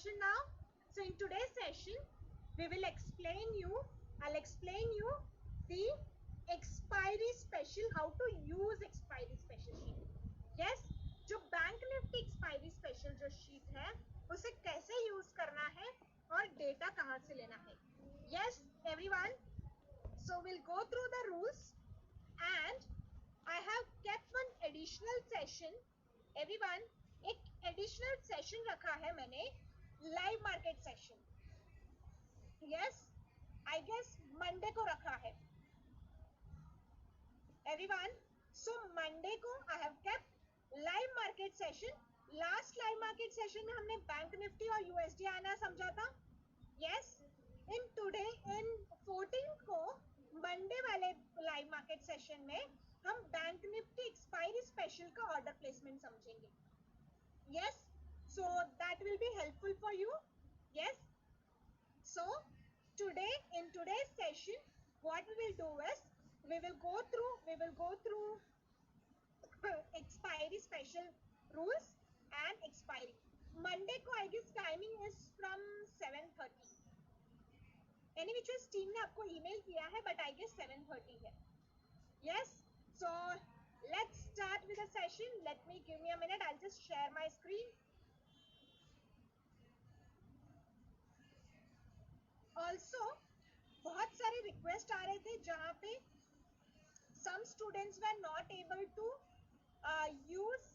session now. So in today's session, we will I'll explain you the expiry special, how to use expiry special sheet. Yes, जो bank Nifty expiry special जो sheet है उसे कैसे use करना है और data कहां से लेना है. Yes, everyone. So we'll go through the rules and I have kept one additional session. Everyone, एक एडिशनल सेशन रखा है मैंने, live market session. Yes, I guess Monday को रखा है. एवरीवन, सो मंडे को I have kept live market session. Last live market session में हमने बैंक निफ्टी और यूएसडी आना समझा था. यस, इन टुडे इन 14 को मंडे वाले लाइव मार्केट सेशन में हम बैंक निफ्टी एक्सपायरी स्पेशल का ऑर्डर प्लेसमेंट समझेंगे. Yes, so that will be helpful for you. Yes, so in today's session what we will do is we will go through expiry special rules and expiry. Monday को I guess timing is from 7:30. Any which is team ने आपको email किया है but I guess 7:30 है. Yes, so let's start with the session. Give me a minute. I'll just share my screen. Also, बहुत सारे request आ रहे थे जहाँ पे some students were not able to use,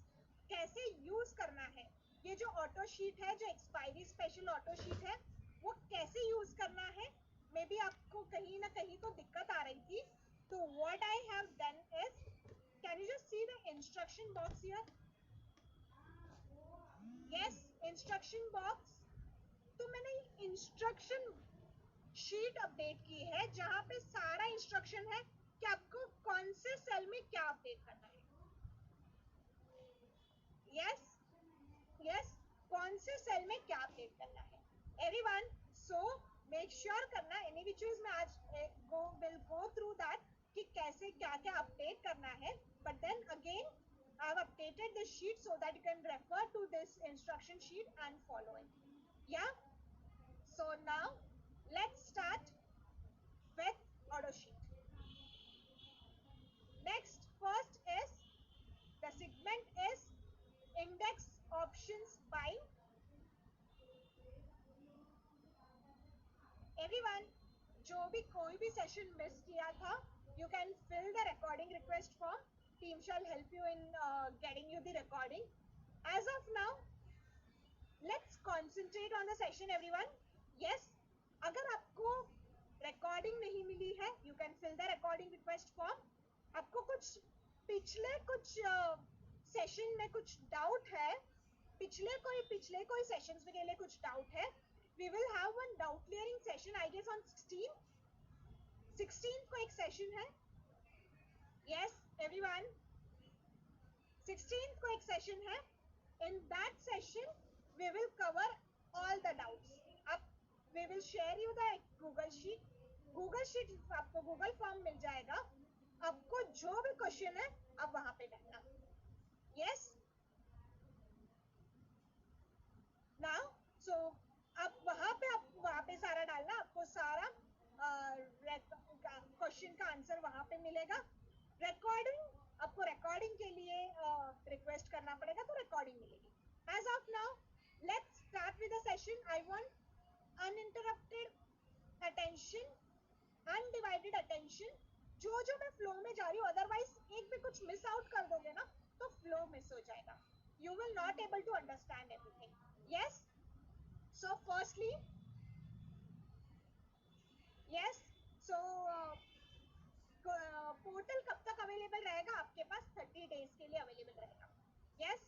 कैसे यूज करना है ये जो ऑटो शीट है, जो एक्सपायरी स्पेशल ऑटो शीट है, वो कैसे यूज करना है. मे बी आपको कहीं ना कहीं तो दिक्कत आ रही थी. तो what I have done is, can you just see the instruction box here? Yes, instruction box. तो मैंने इंस्ट्रक्शन शीट अपडेट की है जहां पे सारा इंस्ट्रक्शन है कि आपको कौन से सेल में क्या अपडेट करना है. यस, कौन से सेल में क्या अपडेट करना है. एवरीवन, सो मेक श्योर करना. एनी विच यूज में आज विल गो थ्रू दैट कि कैसे क्या क्या अपडेट करना है. But then again I have updated this sheet so that you can refer to this instruction sheet and follow it. Yeah, so now let's start with order sheet. Next, first is the segment is index options buying. Everyone, जो भी कोई भी session miss किया था, you can fill the recording request form. Team shall help you in getting you the recording. As of now, let's concentrate on the session, everyone. Yes, अगर आपको recording नहीं मिली है, you can fill the recording request form. आपको पिछले कुछ session में कुछ डाउट है, पिछले कोई सेशंस के लिए कुछ डाउट है, we will have one doubt clearing session I guess on 16 को एक सेशन है. यस एवरीवन, 16 को एक सेशन है. In that session we will cover all the doubts. We will share you the Google sheet. Google sheet आपको Google form मिल जाएगा. आपको जो भी क्वेश्चन है आप वहां पे डालना. Yes. Now, so आप वहां पे सारा डालना. आपको सारा क्वेश्चन का आंसर वहां पे मिलेगा. रिकॉर्डिंग, आपको रिकॉर्डिंग के लिए रिक्वेस्ट करना पड़ेगा तो रिकॉर्डिंग मिलेगी. As of now, let's start with the session. I want uninterrupted attention, undivided attention. जो मैं फ्लो में जा रही हूँ, अदरवाइज एक भी कुछ मिस आउट कर दोगे ना तो फ्लो मिस हो जाएगा. You will not able to understand everything. Yes, so firstly, yes, so portal कब तक अवेलेबल रहेगा आपके पास? 30 डेज के लिए अवेलेबल रहेगा. Yes,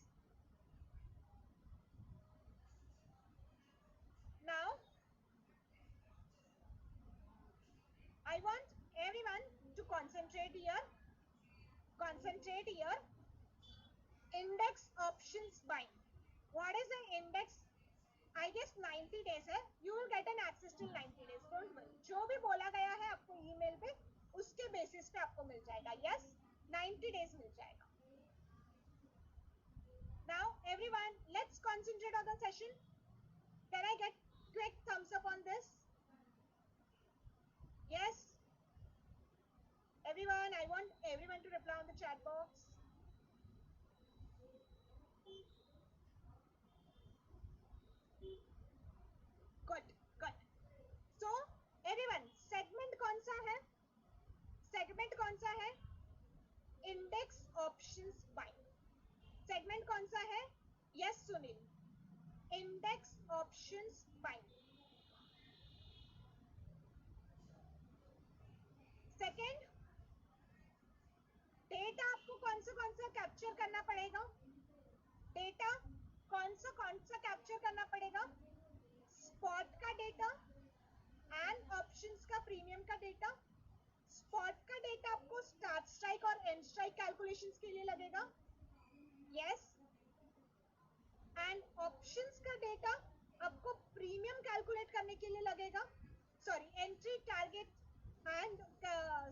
now I want everyone to concentrate here. Index options buying. What is the index? I guess 90 days है. You will get an access till 90 days. Don't worry. जो भी बोला गया है आपको ईमेल पे, उसके बेसिस पे आपको मिल जाएगा. Yes, 90 days मिल जाएगा. Now everyone, let's concentrate on the session. Can I get quick thumbs up on this? Yes. Everyone, I want everyone to reply on the chat box. Good, good. So everyone, segment कौन सा है? Segment कौन सा है? Index options bind. Segment कौन सा है? Yes, Sunil. Index options bind. Second, data आपको कौन सा कैप्चर करना पड़ेगा? डेटा कौन सा कैप्चर करना पड़ेगा? स्पॉट का डेटा एंड ऑप्शंस का प्रीमियम का डेटा. स्पॉट का डेटा आपको स्टार्ट स्ट्राइक और एंड स्ट्राइक कैलकुलेशंस के लिए लगेगा. यस. एंड ऑप्शंस का डेटा आपको प्रीमियम कैलकुलेट करने के लिए लगेगा. Sorry, entry, target and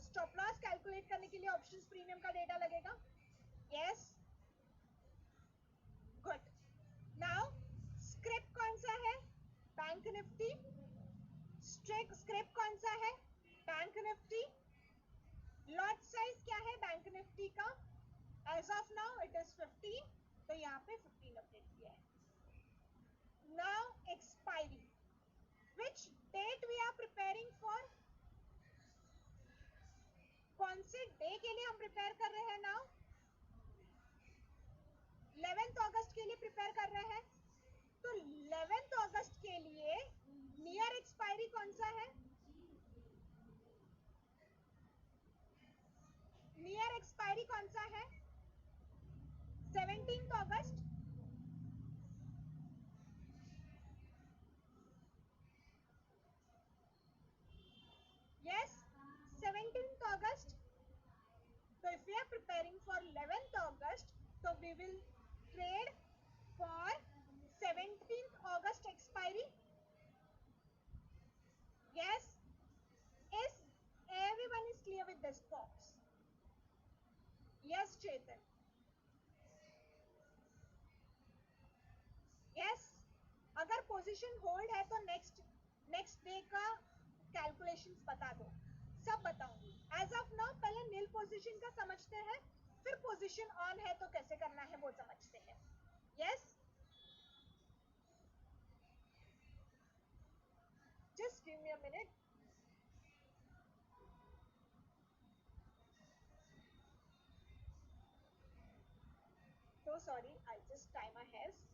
stop loss calculate करने के लिए ऑप्शंस प्रीमियम का डेटा लगेगा. यस. गुड. नाउ स्क्रिप्ट कौन सा है? Bank Nifty. स्क्रिप्ट कौन सा है? Bank Nifty. लॉट साइज क्या है बैंक निफ्टी का? As of now it is 15, तो यहाँ पे 15 अपडेट किया है. Now expiry, which date we are preparing for? कौन से डे के लिए हम प्रिपेयर कर रहे हैं? नाउ 11 अगस्त के लिए प्रिपेयर कर रहे हैं. तो 11 अगस्त के लिए नियर एक्सपायरी कौन सा है? नियर एक्सपायरी कौन सा है? 17 अगस्त. Yes, 17th August. So if we are preparing for 11th August, so we will trade for 17th August expiry. Yes. Is everyone is clear with this box? Yes, Chetan. Yes. अगर position hold है तो next day का calculations बता दो. सब बताऊंगी. As of now पहले नील position का समझते हैं, फिर पोजीशन ऑन है तो कैसे करना है वो समझते हैं. Yes. Just give me a minute. So sorry, I'll just tie my hairs.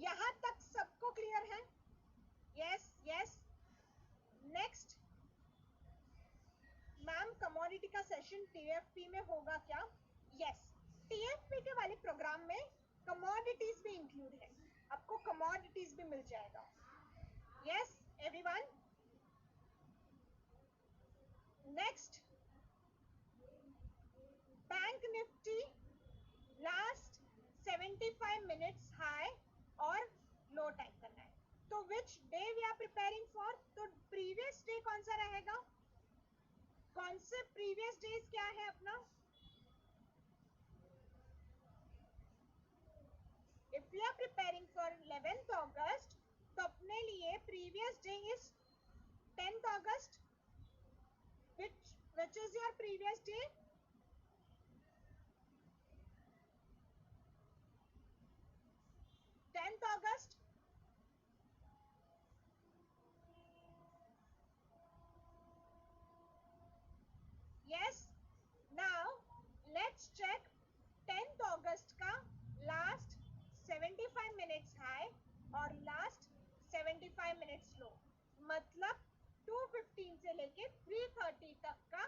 यहाँ तक सबको क्लियर है? Yes, yes. Next, ma'am commodity का सेशन टीएफपी में होगा क्या? यस. टीएफपी के वाले प्रोग्राम में कमोडिटीज भी इंक्लूड है. आपको कमोडिटीज भी मिल जाएगा. Yes everyone. Next, bank Nifty last 75 minutes high और लो टाइम करना है. तो which day we are preparing for? तो प्रीवियस डे कौन सा रहेगा? कौन से प्रीवियस डेज क्या है अपना? If we are preparing for 11th August, तो अपने लिए previous day is 10th August. which is your previous day? 10th August. Yes. Now let's check 10th August का last 75 minutes high और last 75 minutes low. मतलब 215 से लेके 330 तक का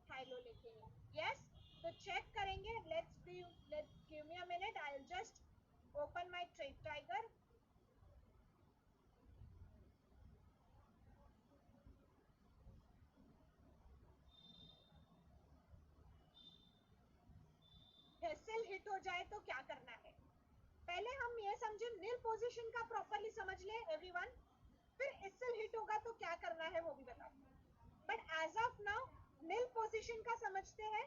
हाई लो लिखेंगे. Yes. तो चेक करेंगे. let's give me a minute. I'll just open my trade tiger. Hassle hit हो जाए तो क्या करना है? पहले हम ये समझे, नील पोजीशन का प्रॉपरली समझ ले एवरीवन. फिर एसएल हिट होगा तो क्या करना है वो भी बताओ. But as of now nil position का समझते हैं.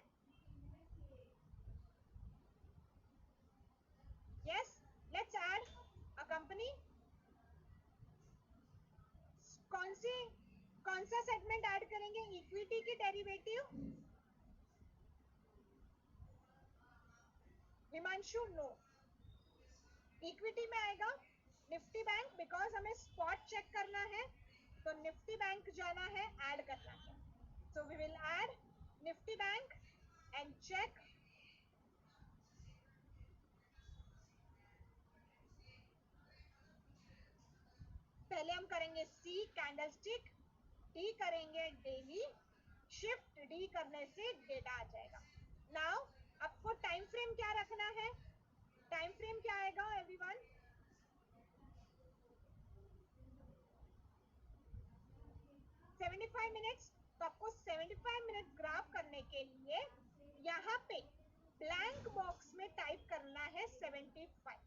कौन सा सेगमेंट ऐड करेंगे, इक्विटी की डेरिवेटिव? हिमांशु नो, इक्विटी में आएगा निफ्टी बैंक, बिकॉज हमें स्पॉट चेक करना है तो निफ्टी बैंक जाना है, ऐड करना है. So we will add Nifty bank and check. पहले हम करेंगे सी कैंडलस्टिक, डी करेंगे डेली, शिफ्ट डी करने से डेटा आ जाएगा. नाउ आपको टाइम फ्रेम क्या रखना है? टाइम फ्रेम क्या आएगा एवरीवन? 75 मिनट्स. तो आपको 75 मिनट ग्राफ करने के लिए यहाँ पे ब्लैंक बॉक्स में टाइप करना है 75.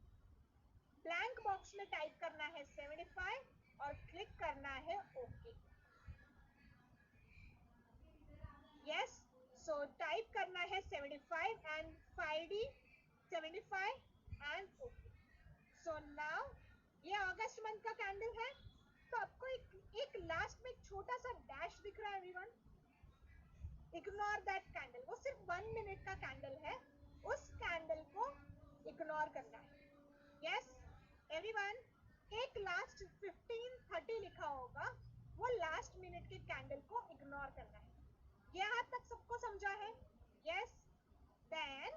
ब्लैंक बॉक्स में टाइप करना है 75 और क्लिक करना है ओके. यस, सो टाइप करना है 75 and 5D 75 and okay. So now ये अगस्त मंथ का कैंडल है, तो आपको एक लास्ट में छोटा सा डैश दिख रहा है एवरीवन. इग्नोर दैट कैंडल, वो सिर्फ 1 मिनट का कैंडल है, उस कैंडल को इग्नोर करना है. यस एवरीवन, एक लास्ट 15:30 लिखा होगा, वो लास्ट मिनट के कैंडल को इग्नोर करना है. यहाँ तक सबको समझा है? यस. देन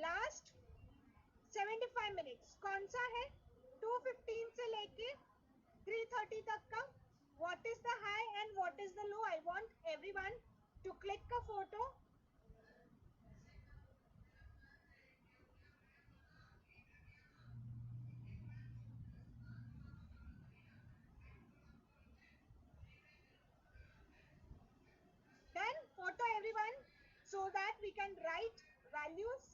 लास्ट 75 मिनट्स कौन सा है? 2:15 से लेके 3:30 तक का. What is the high and what is the low? I want everyone to click a photo. Then photo everyone, so that we can write values.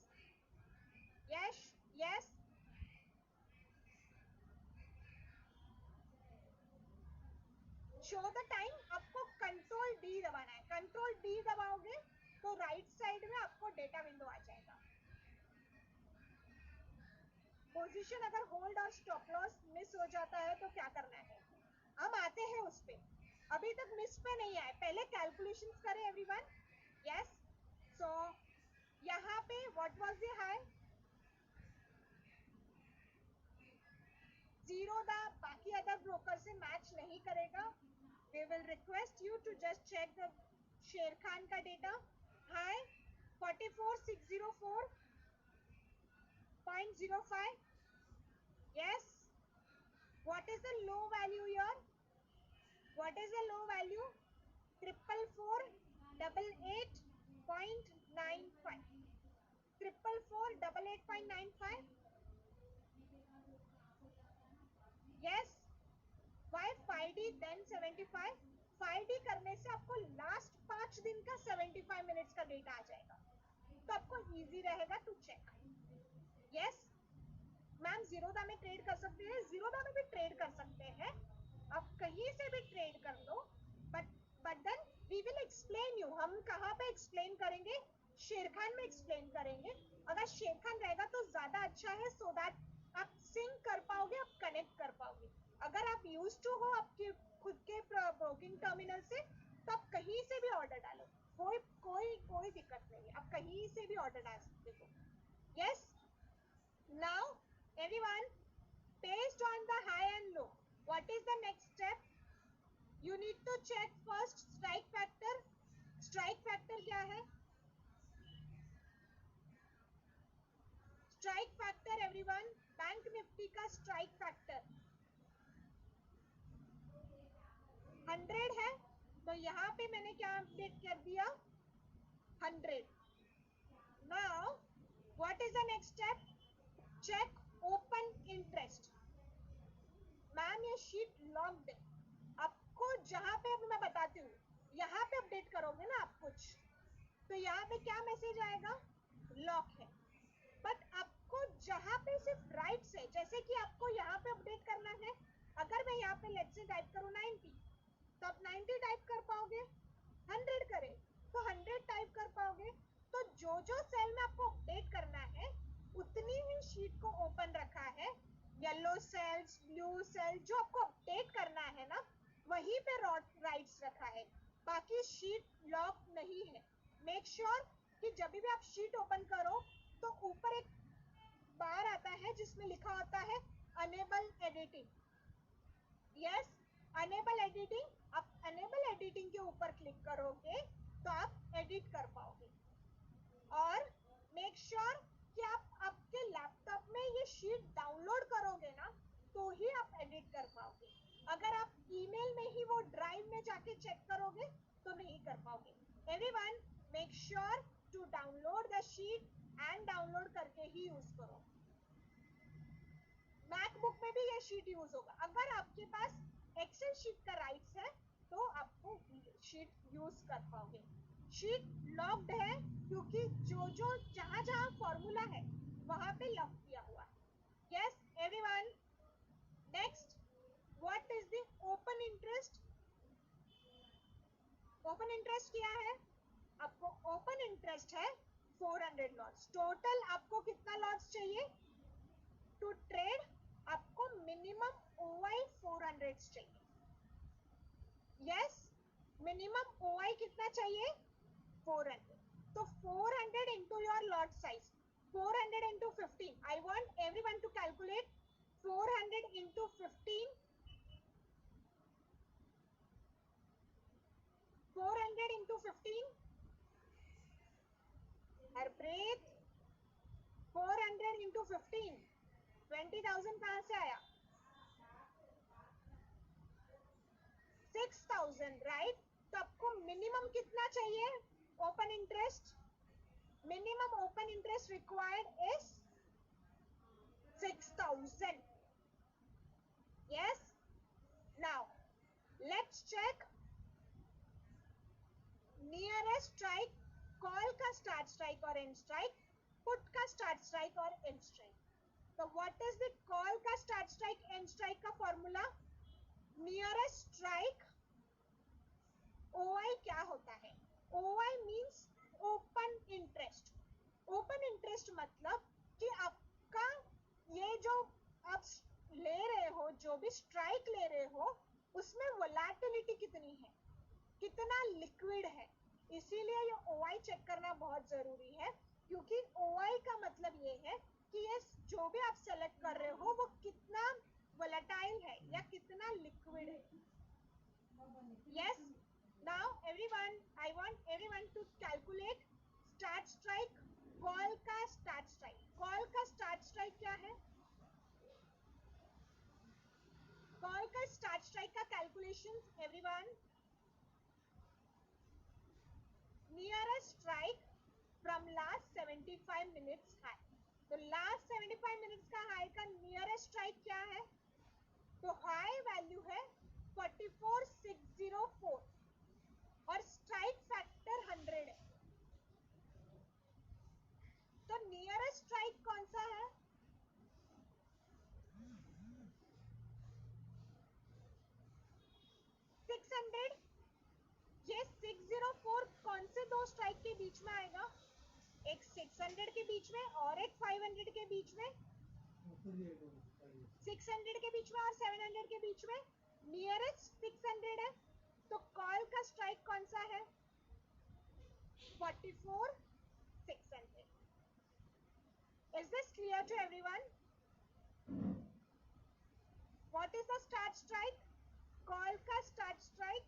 Yes, yes. Show the time, आपको control D दबाना है. Control D दबाओगे तो right side में आपको data window आ जाएगा. Position अगर hold और stop loss miss हो जाता है तो क्या करना है? हम आते हैं उस पे, अभी तक मिस पे नहीं आए, पहले कैलकुलेशंस करें एवरीवन. यस, सो यहाँ पे व्हाट वाज द हाई? 0 था, बाकी अदर ब्रोकर से मैच नहीं करेगा. We will request you to just check the Sharekhan का data. High 44,604.05. yes. What is the low value here? What is the low value? 444,88.95. 444,88.95. yes. Why 5D then 75? 5D करने से आपको last 5 दिन का 75 minutes का data आ जाएगा, तो आपको इजी रहेगा to check. Yes ma'am, Zerodha में ट्रेड कर सकते हैं? जीरोधा में भी ट्रेड कर सकते हैं, आप कहीं से भी ट्रेड कर लो, but then we will explain you. हम कहाँ पे एक्सप्लेन करेंगे? शेरखान में एक्सप्लेन करेंगे. अगर शेरखान रहेगा तो ज्यादा अच्छा है, सो दैट आप सिंक कर पाओगे, आप कनेक्ट कर पाओगे. अगर आप यूज टू हो आपके खुद के ब्रोकिंग टर्मिनल से, तो आप कहीं से भी ऑर्डर डालो, कोई कोई कोई दिक्कत नहीं है, आप कहीं से भी ऑर्डर डाल सकते हो. Yes, now everyone, based on the high and low, what is the next step? You need to check first strike factor. strike factor क्या है? strike factor everyone, bank Nifty का strike factor 100 है, तो यहाँ पे मैंने क्या अपडेट कर दिया? 100. now what is the next step? check open interest. Ma'am ये शीट लॉक्ड है, आपको जहां पे, अब मैं बताती हूँ, यहाँ पे अपडेट करोगे ना आप कुछ, तो यहाँ पे क्या मैसेज आएगा? लॉक है. बट आपको जहां पे सिर्फ राइट से, जैसे कि आपको यहाँ पे अपडेट करना है, अगर मैं यहाँ पे लेट्स से टाइप करूँ 90, तो आप 90 टाइप कर पाओगे. 100 करे तो 100 टाइप कर पाओगे. तो जो जो सेल में आपको अपडेट करना है उतनी ही शीट को ओपन रखा है. येलो सेल्स, ब्लू सेल, जो आपको अपडेट करना है ना, वहीं पे राइट्स रखा है, बाकी शीट लॉक नहीं है. मेक श्योर कि जब भी आप शीट ओपन करो तो ऊपर एक बार आता है जिसमें लिखा होता है enable editing. Yes, enable editing. आप अनेबल एडिटिंग के ऊपर क्लिक करोगे तो आप एडिट कर पाओगे. और मेक श्योर कि आप आपके लैपटॉप में ये शीट डाउनलोड करोगे ना तो ही आप एडिट कर पाओगे. अगर आप ईमेल में ही वो ड्राइव में जाके चेक करोगे तो नहीं कर पाओगे. Everyone make sure to download the sheet and download करके ही यूज करो. मैकबुक में भी ये शीट यूज होगा. अगर आपके पास एक्सेल शीट का राइट्स है तो आपको शीट यूज कर पाओगे. शीट लॉक्ड है क्योंकि जो जहां जहां फॉर्मूला है वहां पे लॉक किया हुआ है. Yes everyone. Next, what is the open interest? Open interest क्या है? आपको ओपन इंटरेस्ट है 400 लॉट्स. टोटल आपको कितना लॉट्स चाहिए टू ट्रेड? आपको मिनिमम ओआई 400 चाहिए. यस, मिनिमम ओआई कितना चाहिए? 400. तो 400 into your lot size. 400 into 15. I want everyone to calculate 400 into 15. 400 into 15. Harpreet. 400 into 15. 20,000 कहाँ से आया? 6,000, राइट? तो आपको मिनिमम कितना चाहिए open interest? Minimum open interest required is 6,000. Yes. Now let's check nearest strike, call का start strike और end strike, put का start strike और end strike. So what is the call का start strike end strike का formula? Nearest strike OI क्या होता है? OI means open interest. Open interest मतलब कि आपका ये जो आप ले रहे हो, जो भी स्ट्राइक ले रहे हो, उसमें वोलेटिलिटी कितनी है, कितना लिक्विड है. इसीलिए ये ओआई चेक करना बहुत जरूरी है, क्योंकि ओआई का मतलब ये है कि ये जो भी आप सेलेक्ट कर रहे हो वो कितना वोलेटाइल है या कितना लिक्विड है. Yes. Now everyone, I want everyone to calculate start strike, call का स्टार्ट स्ट्राइक. कॉल का स्टार्ट स्ट्राइक क्या है? कॉल का स्टार्ट स्ट्राइक का calculation everyone. Nearest strike from last 75 minutes high. तो लास्ट 75 मिनट्स का हाई का नियरेस्ट स्ट्राइक क्या है? तो हाई वैल्यू है 44,604 और स्ट्राइक फैक्टर 100 है. तो नियरेस्ट स्ट्राइक कौन सा है? 600. ये 604 कौन से दो स्ट्राइक के बीच में आएगा? एक 600 के बीच में और एक 500 के बीच में. 600 के बीच में और 700 के बीच में. नियरेस्ट 600 है, तो कॉल का स्ट्राइक कौन सा है? 44,600. Is this clear to everyone? What is the start strike? Call का start strike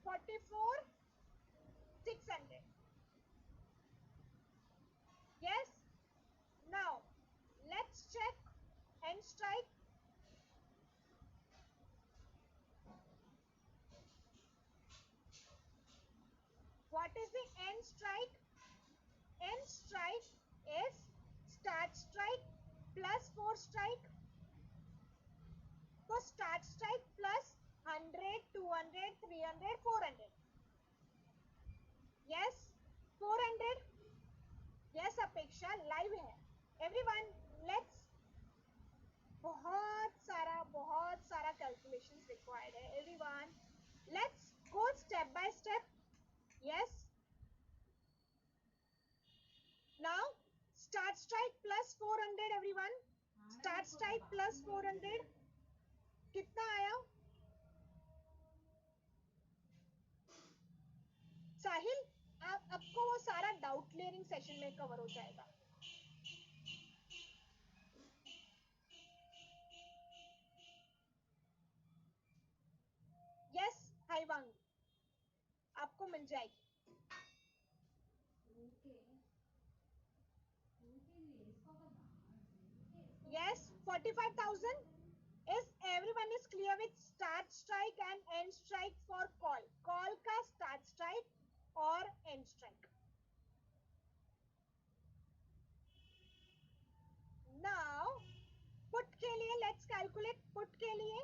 44,600. Yes. Now let's check end strike. What is the end strike? End strike is start strike plus 4 strike. So start strike plus 100, 200, 300, 400. Yes, 400. Yes, अपेक्षा live है. Everyone, let's बहुत सारा calculations required है. Everyone, let's go step by step. Yes. Now start strike plus 400 everyone. Start strike plus 400 कितना आया? Doubt clearing session में cover हो जाएगा. यस हाईवांग, आपको मिल जाएगी. Yes, 45,000. Is everyone is clear with start strike and end strike for call? Call का start strike और end strike. Now put के लिए let's calculate. Put के लिए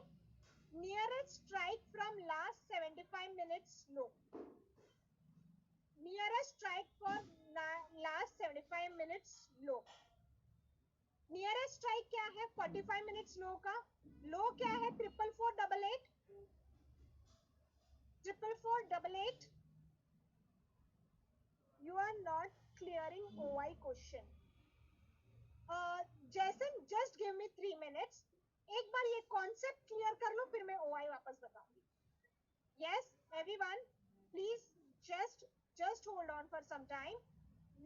nearest strike from last 75 minutes low. Nearest strike for last 75 minutes low. Nearest strike क्या है 45 minutes लो का. लो क्या है 44488. 44488. You are not clearing OI question. जैसन just give me 3 minutes. एक बार ये कॉन्सेप्ट क्लियर कर लो फिर मैं OI वापस बताऊंगी. Yes everyone, please just hold on for some time.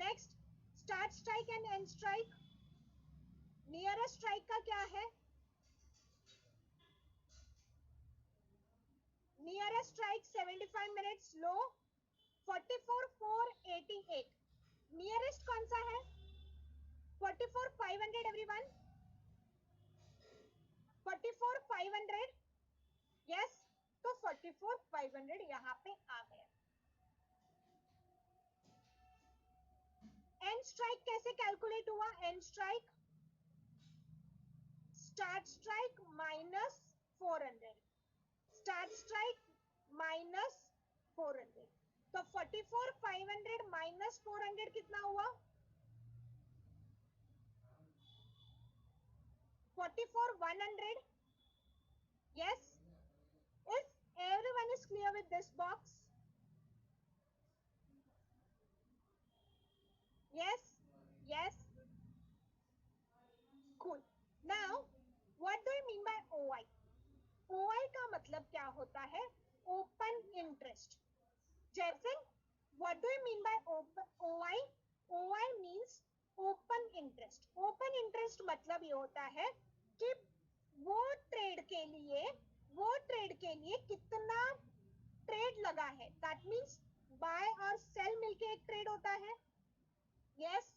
Next, start strike and end strike. Nearest strike का क्या है? नियरेस्ट स्ट्राइक 75 मिनट्स लो 44488. नियरेस्ट कौन सा है? 44500 एवरीवन. 44500. यस, तो 44500 यहां पे आ गया. एंड स्ट्राइक कैसे कैलकुलेट हुआ? And strike start strike minus 400. Start strike minus 400. तो 44500 माइनस 400 कितना हुआ? 44100. Yes, if everyone is clear with this box. Yes, yes, cool. Now what do you mean by OI? OI का मतलब क्या होता है? Open interest. जैसे what do you mean by OI? OI means open interest. Open interest मतलब ये होता है कि वो ट्रेड के लिए कितना ट्रेड लगा है. दैट मीन्स बाय और सेल मिलके एक ट्रेड होता है. यस,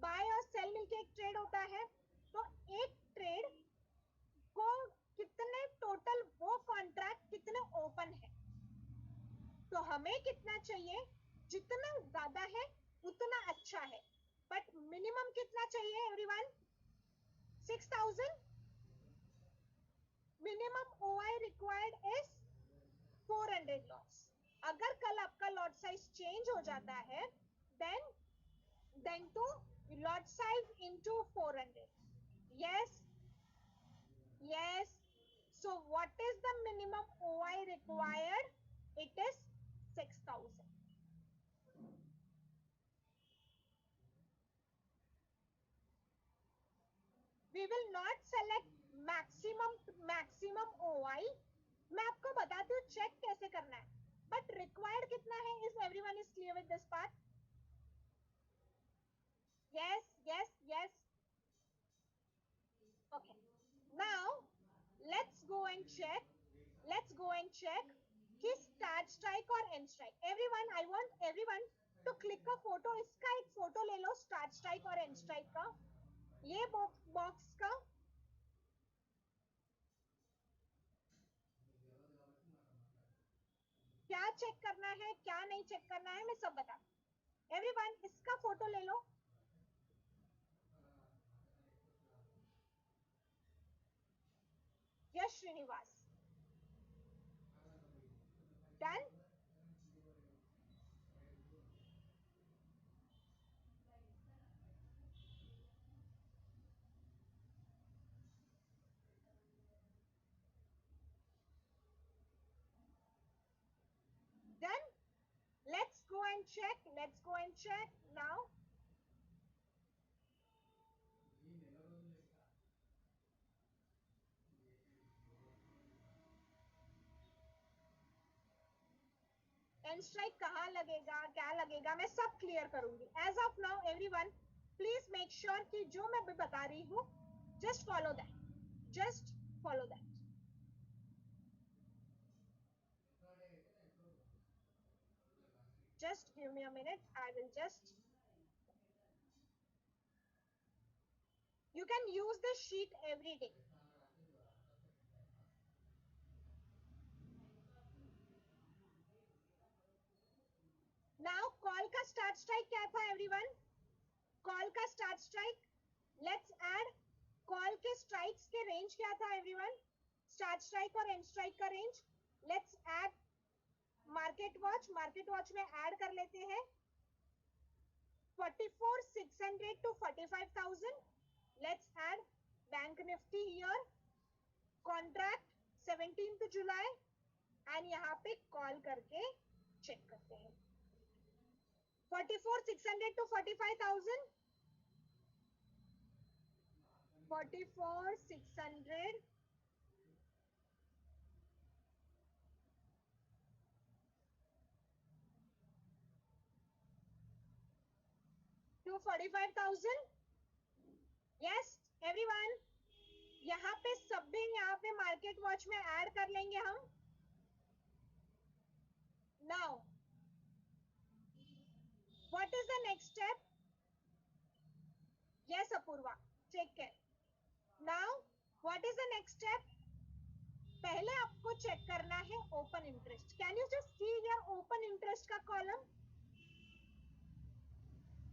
बाय और सेल मिलके एक ट्रेड होता है. तो एक ट्रेड को कितने टोटल वो कॉन्ट्रैक्ट कितने ओपन है. तो हमें कितना चाहिए? जितना ज्यादा है उतना अच्छा है. बट मिनिमम कितना चाहिए everyone? 6000. Minimum OI required is 400 lots. अगर कल आपका लॉट साइज चेंज हो जाता है then to lot size into 400. Yes, yes. So what is the minimum OI required? It is 6000. We will not select maximum OI. मैं आपको बताती हूँ चेक कैसे करना है. बट रिक्वायर्ड कितना है? Is everyone is clear with this part? Yes, yes, yes. Okay. Now let's go and check. कि स्टार्ट स्ट्राइक और end strike. Everyone, I want everyone to click a photo. इसका एक photo ले लो start strike और end strike का. ये box का. क्या चेक करना है क्या नहीं चेक करना है मैं सब बता. एवरीवन इसका फोटो ले लो. Yash Srinivas. Done. Done. Let's go and check now. And strike कहाँ लगेगा, क्या लगेगा, मैं सब क्लियर करूंगी. As of now everyone please make sure कि जो मैं भी बता रही हूँ just follow that, just follow that. Just give me a minute. I will just. You can use this sheet every day. Now call का start strike क्या था everyone? Call का start strike. Let's add call के strikes के range क्या था everyone? Start strike और end strike का range. Let's add market watch. Market watch में add कर लेते हैं 44,600 to 45,000. Let's add Bank Nifty here. Contract 17th July. And यहाँ पे कॉल करके चेक करते हैं 44,600 to 45,000. 44,600 to 45,000. यस एवरीवन, यहाँ पे सब भी यहाँ पे मार्केट वॉच में ऐड कर लेंगे हम. Now what is the next step? Yes Apoorva, take care. Now what is the next step? पहले आपको चेक करना है open interest. Can you just see your open interest का column?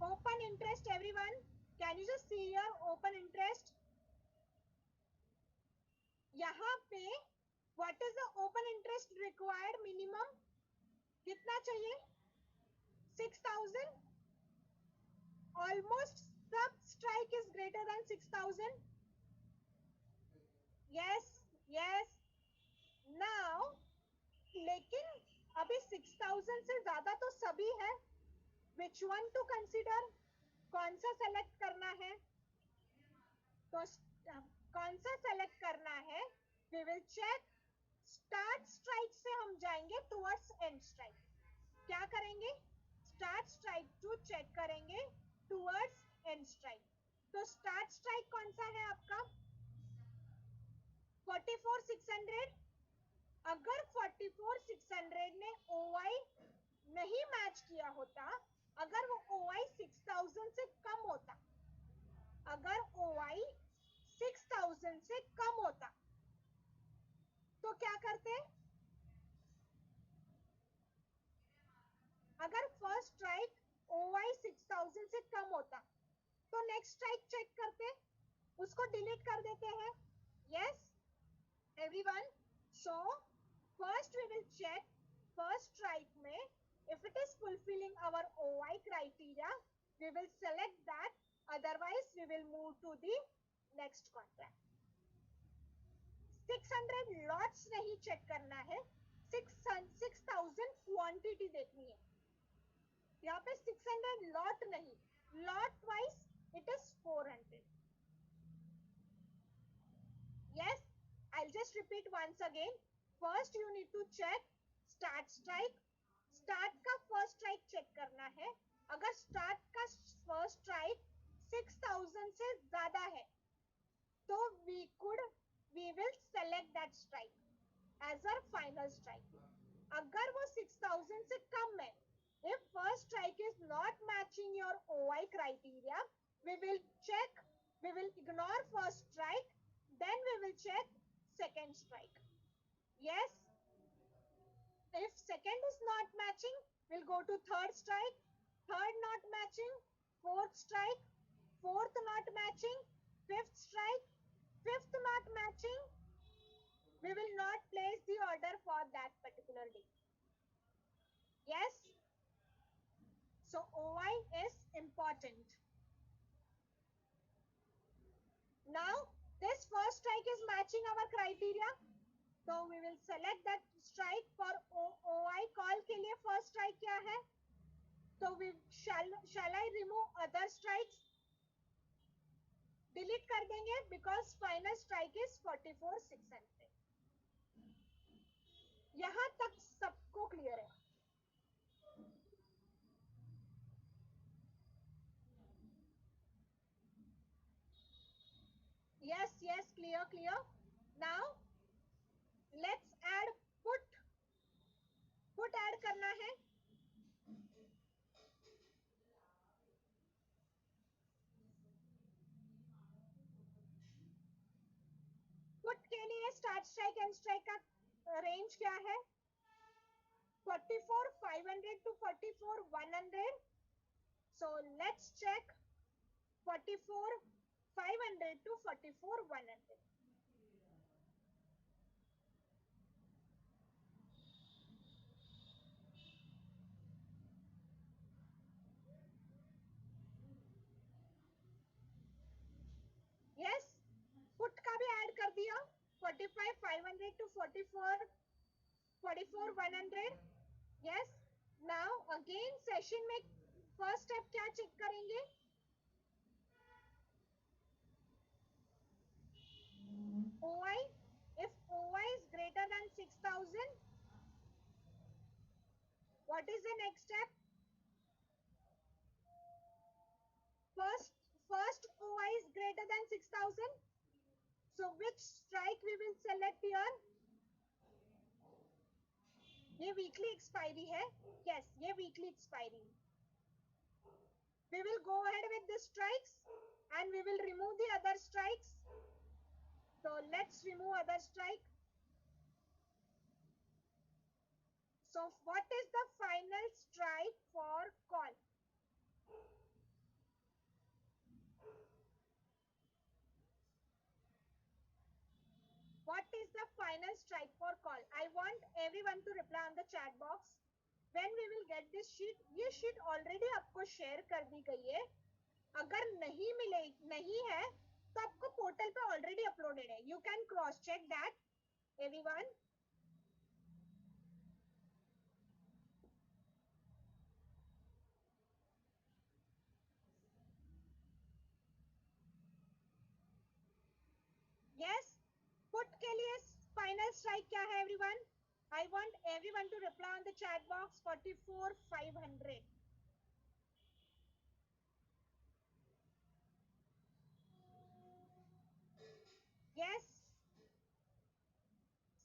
Open interest everyone, can you just see your open interest? यहाँ पे what is the open interest required minimum? कितना चाहिए? 6,000. Almost sub strike is greater than 6,000. Yes, yes. Now लेकिन अभी 6,000 से ज्यादा तो सभी है. Which one to consider? कौन सा सेलेक्ट करना है? तो कौन सा सेलेक्ट करना है? We will check. Start strike से हम जाएंगे टुवर्ड्स एंड स्ट्राइक. क्या करेंगे? स्टार्ट स्ट्राइक टू चेक करेंगे टुवर्ड्स एंड स्ट्राइक. तो स्टार्ट स्ट्राइक कौन सा है आपका? 44,600. अगर 44,600 ने OI नहीं मैच किया होता, अगर वो OI 6,000 से कम होता, अगर OI 6,000 से कम होता तो क्या करते? अगर फर्स्ट स्ट्राइक OI 6,000 से कम होता तो नेक्स्ट स्ट्राइक चेक करते, उसको डिलीट कर देते हैं. Yes everyone, so first we will check first strike में if it is fulfilling our OI criteria we will select that, otherwise we will move to the next contract. 600 lots नहीं check करना है, 6,000 quantity देखनी है. यहाँ पे 600 lot नहीं, lot wise it is 400. Yes, I'll just repeat once again. First you need to check start strike. Start का first strike check करना है. अगर स्टार्ट का फर्स्ट स्ट्राइक 6,000 से ज्यादा है तो we will select that strike as our final strike. अगर वो 6,000 से कम है, if first strike is not matching your OI criteria, we will ignore first strike, then we will check second strike. Yes, if second is not matching, we'll go to third strike. Third not matching, fourth strike. Fourth not matching, fifth strike. Fifth not matching, we will not place the order for that particular day. Yes, so OI is important. Now this first strike is matching our criteria, so we will select that strike for OI call के लिए first strike क्या है? So we shall I remove other strikes? Delete कर देंगे because final strike is 44,600. यहाँ तक सबको clear है? पुट के लिए स्टार्ट स्ट्राइक एंड स्ट्राइक का रेंज क्या है? 44,500 to 44,100. So let's check 44,500 to 44,100. Yes, put का भी ऐड कर दिया. 45,500 to 44,100. Yes. Now again session में फर्स्ट स्टेप क्या चेक करेंगे? OI. If OI is greater than 6,000, what is the next step? First OI is greater than 6,000. So which strike we will select here? ये weekly expiry है. Yes, ये weekly expiry. We will go ahead with the strikes and we will remove the other strikes. So let's remove other strike. So what is the final strike for call? What is the final strike for call? I want everyone to reply on the chat box. When we will get this sheet? ये sheet already आपको share कर दी गई है. अगर नहीं है तो आपको पोर्टल पे ऑलरेडी अपलोडेड है. You can cross check that, everyone. Yes. Put के लिए फाइनल स्ट्राइक क्या है everyone? I want everyone to reply on the chat box. 44,500. Yes.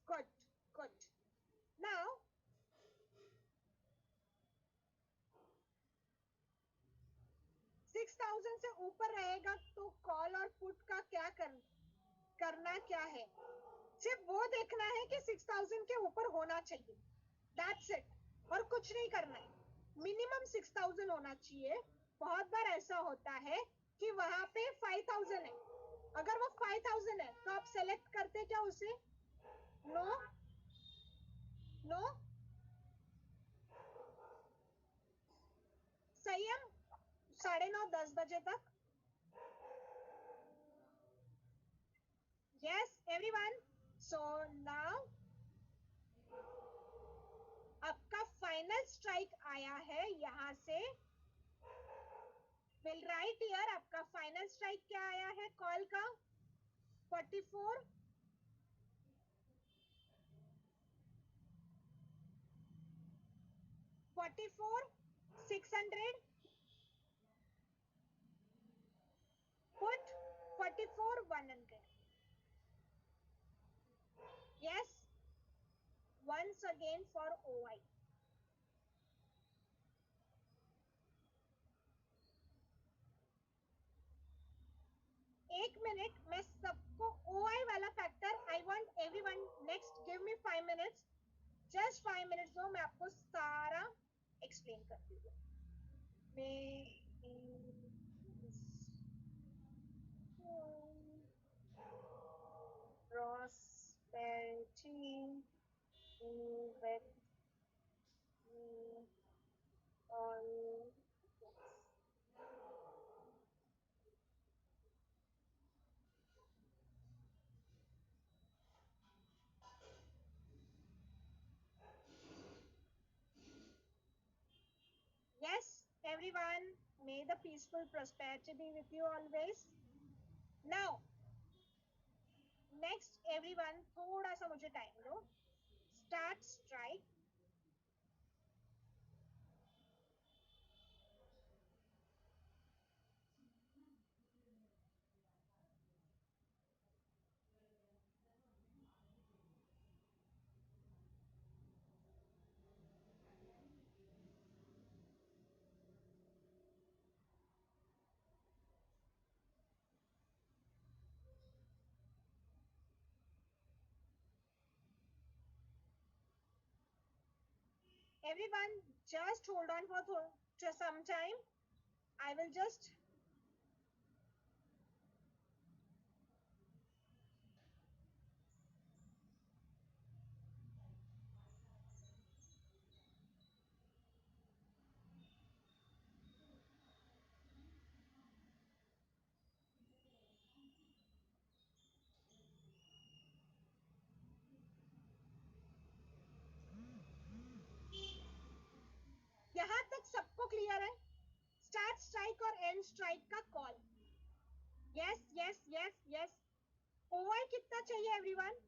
Good. Now 6,000 से ऊपर रहेगा तो कॉल और पुट का क्या करना क्या है? सिर्फ वो देखना है कि 6,000 के ऊपर होना चाहिए. That's it. और कुछ नहीं करना है. मिनिमम 6,000 होना चाहिए. बहुत बार ऐसा होता है कि वहां पे 5,000 है. अगर वो 5,000 है तो आप सेलेक्ट करते क्या उसे? नो. नो. संयम 9:30 10 बजे तक. Yes everyone. सो नाउ आपका फाइनल स्ट्राइक आया है यहां से. विल राइट हियर आपका फाइनल स्ट्राइक क्या आया है कॉल का? 44 600. Put 44,100. Yes. Once again for OI. एक मिनट. मैं सबको OI वाला factor I want everyone. Next give me 5 minutes. Just 5 minutes दो. मैं आपको सारा एक्सप्लेन करती हूँ. Prosperity with all. Yes, everyone. May the peaceful prosperity be with you always. Now, next everyone, थोड़ा सा मुझे टाइम दो. Start strike. Everyone, just hold on for some time. I will just यहाँ तक सबको क्लियर है? स्टार्ट स्ट्राइक और end strike का call. Yes yes yes yes. OI कितना चाहिए एवरीवन?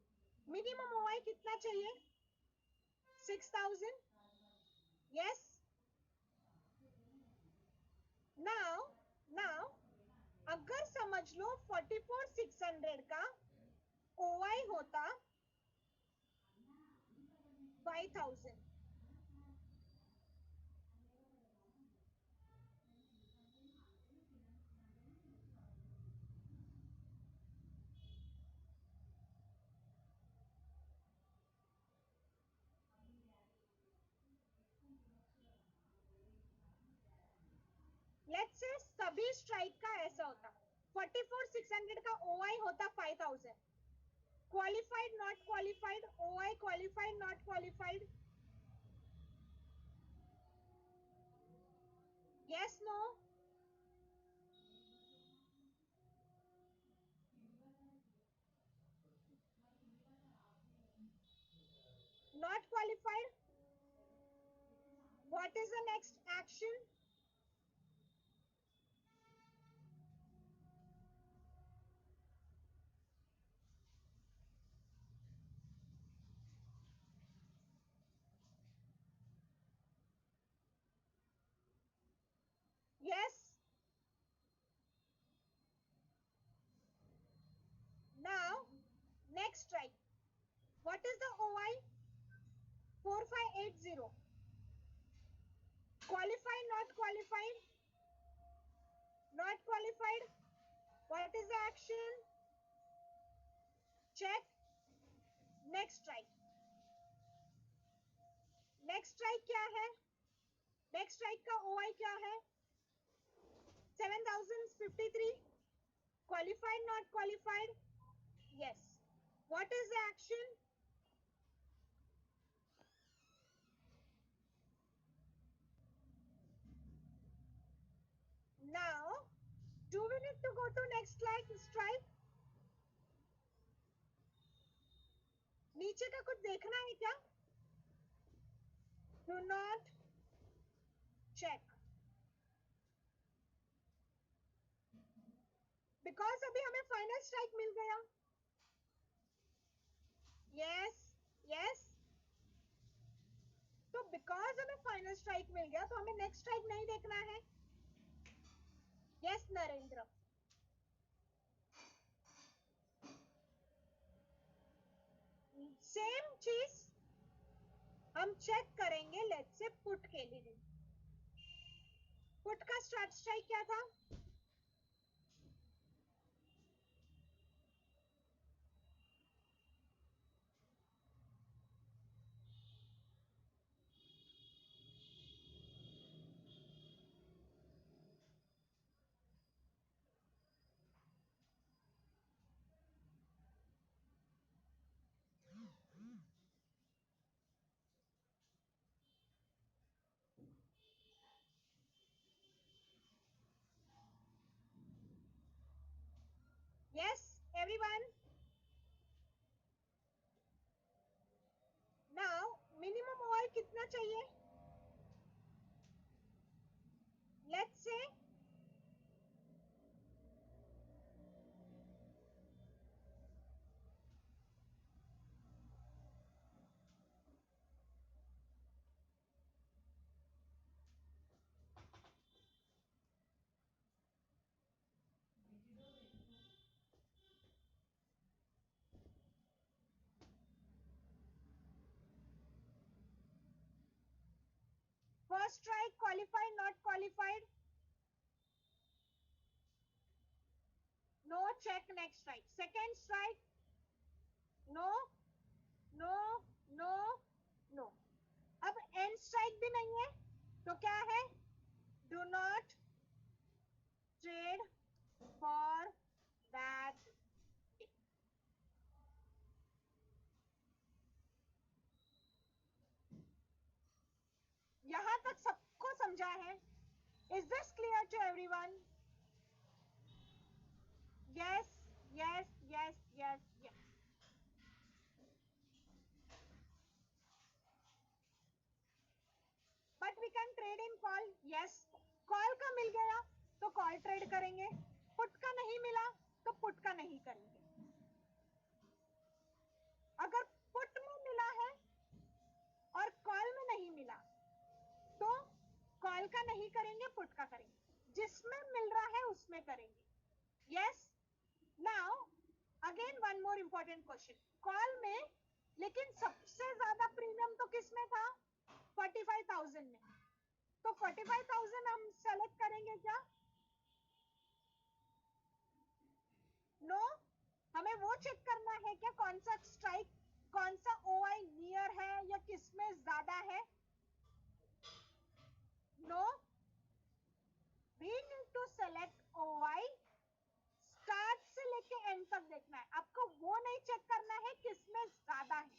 मिनिमम ओआई कितना चाहिए? 6000. यस. नाउ अगर समझ लो 44600 का ओआई होता 5000. लेट्स से सभी स्ट्राइक का ऐसा होता 44600 का ओआई होता 5000. Qualified not qualified, OI qualified not qualified. Yes no. Not qualified. What is the next action? Yes. Now next strike. What is the OI? 4580. Qualified, not qualified? Not qualified. What is the action? Check. Next strike. Next strike क्या है? Next strike का OI क्या है? 7053. Qualified, not qualified? Yes. What is the action? Now, do we need to go to next strike? नीचे का कुछ देखना है क्या? Do not check. Because अभी हमें final strike मिल गया. Yes, yes. तो बिकॉज हमें फाइनल स्ट्राइक मिल गया तो हमें नेक्स्ट स्ट्राइक नहीं देखना है. यस नरेंद्र. सेम चीज हम चेक करेंगे. लेट्स से पुट के लिए. पुट का स्टार्ट स्ट्राइक क्या था? Yes everyone. Now minimum OI कितना चाहिए? Let's say first strike qualified not qualified? No. Check next strike. Second strike. No no no no. अब एंड स्ट्राइक भी नहीं है तो क्या है, do not trade for that day. यहां तक सबको समझा है? Is this clear to everyone? Yes yes yes yes yes. But we can trade in call. Yes, call का मिल गया तो कॉल ट्रेड करेंगे, पुट का नहीं मिला तो पुट का नहीं करेंगे। अगर पुट में मिला है और कॉल में नहीं मिला तो कॉल का नहीं करेंगे, पुट का करेंगे। जिसमें मिल रहा है उसमें करेंगे। Yes. Now again one more important question, call में लेकिन सबसे ज्यादा प्रीमियम तो किस में था, 45,000 में। तो 45,000 हम सेलेक्ट करेंगे क्या? नो, हमें वो चेक करना है क्या कौन सा स्ट्राइक, कौन सा ओआई नियर है या किसमें ज्यादा है? No, we need to select OI. Start से लेके एंड तक देखना है आपको, वो नहीं चेक करना है किसमें ज्यादा है।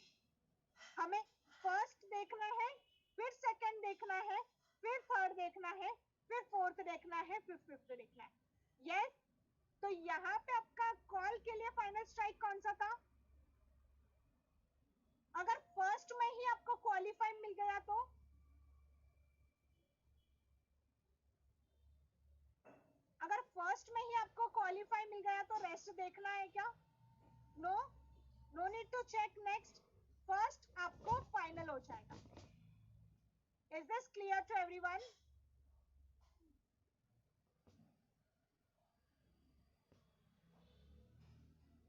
हमें फर्स्ट देखना है, फिर सेकंड देखना है, फिर थर्ड देखना है, फिर फोर्थ देखना है, फिर फिफ्थ देखना है। यस। तो यहाँ पे आपका कॉल के लिए फाइनल स्ट्राइक कौन सा था? अगर फर्स्ट में ही आपको क्वालिफाई मिल गया तो अगर फर्स्ट में ही आपको क्वालिफाई मिल गया तो रेस्ट देखना है क्या? No, no need to check next, first आपको फाइनल हो जाएगा। Is this clear to everyone?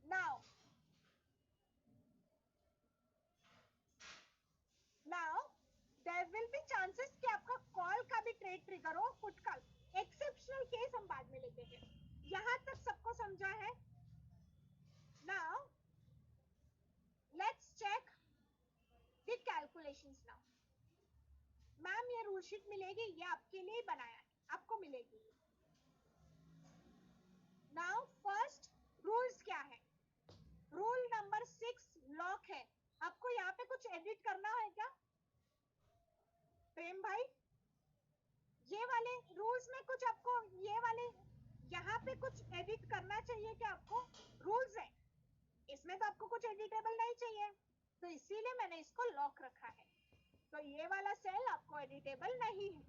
Now now there will be chances कि आपका कॉल का भी ट्रेड ट्रिगर हो, पुट का। एक्सेप्शनल केस हम बाद में लेते हैं। यहां तक सबको समझा है? Now let's check the calculations now. Ma'am ये रूल शीट मिलेगी, ये आपके लिए बनाया है, आपको मिलेगी। नाउ फर्स्ट रूल्स क्या है? रूल नंबर 6 लॉक है। आपको यहाँ पे कुछ एडिट करना है क्या प्रेम भाई? ये वाले रूल्स में कुछ आपको, ये वाले यहाँ पे कुछ एडिट करना चाहिए क्या आपको? रूल्स है, इसमें तो आपको कुछ एडिटेबल नहीं चाहिए, तो इसीलिए मैंने इसको लॉक रखा है। तो ये वाला सेल आपको एडिटेबल नहीं है।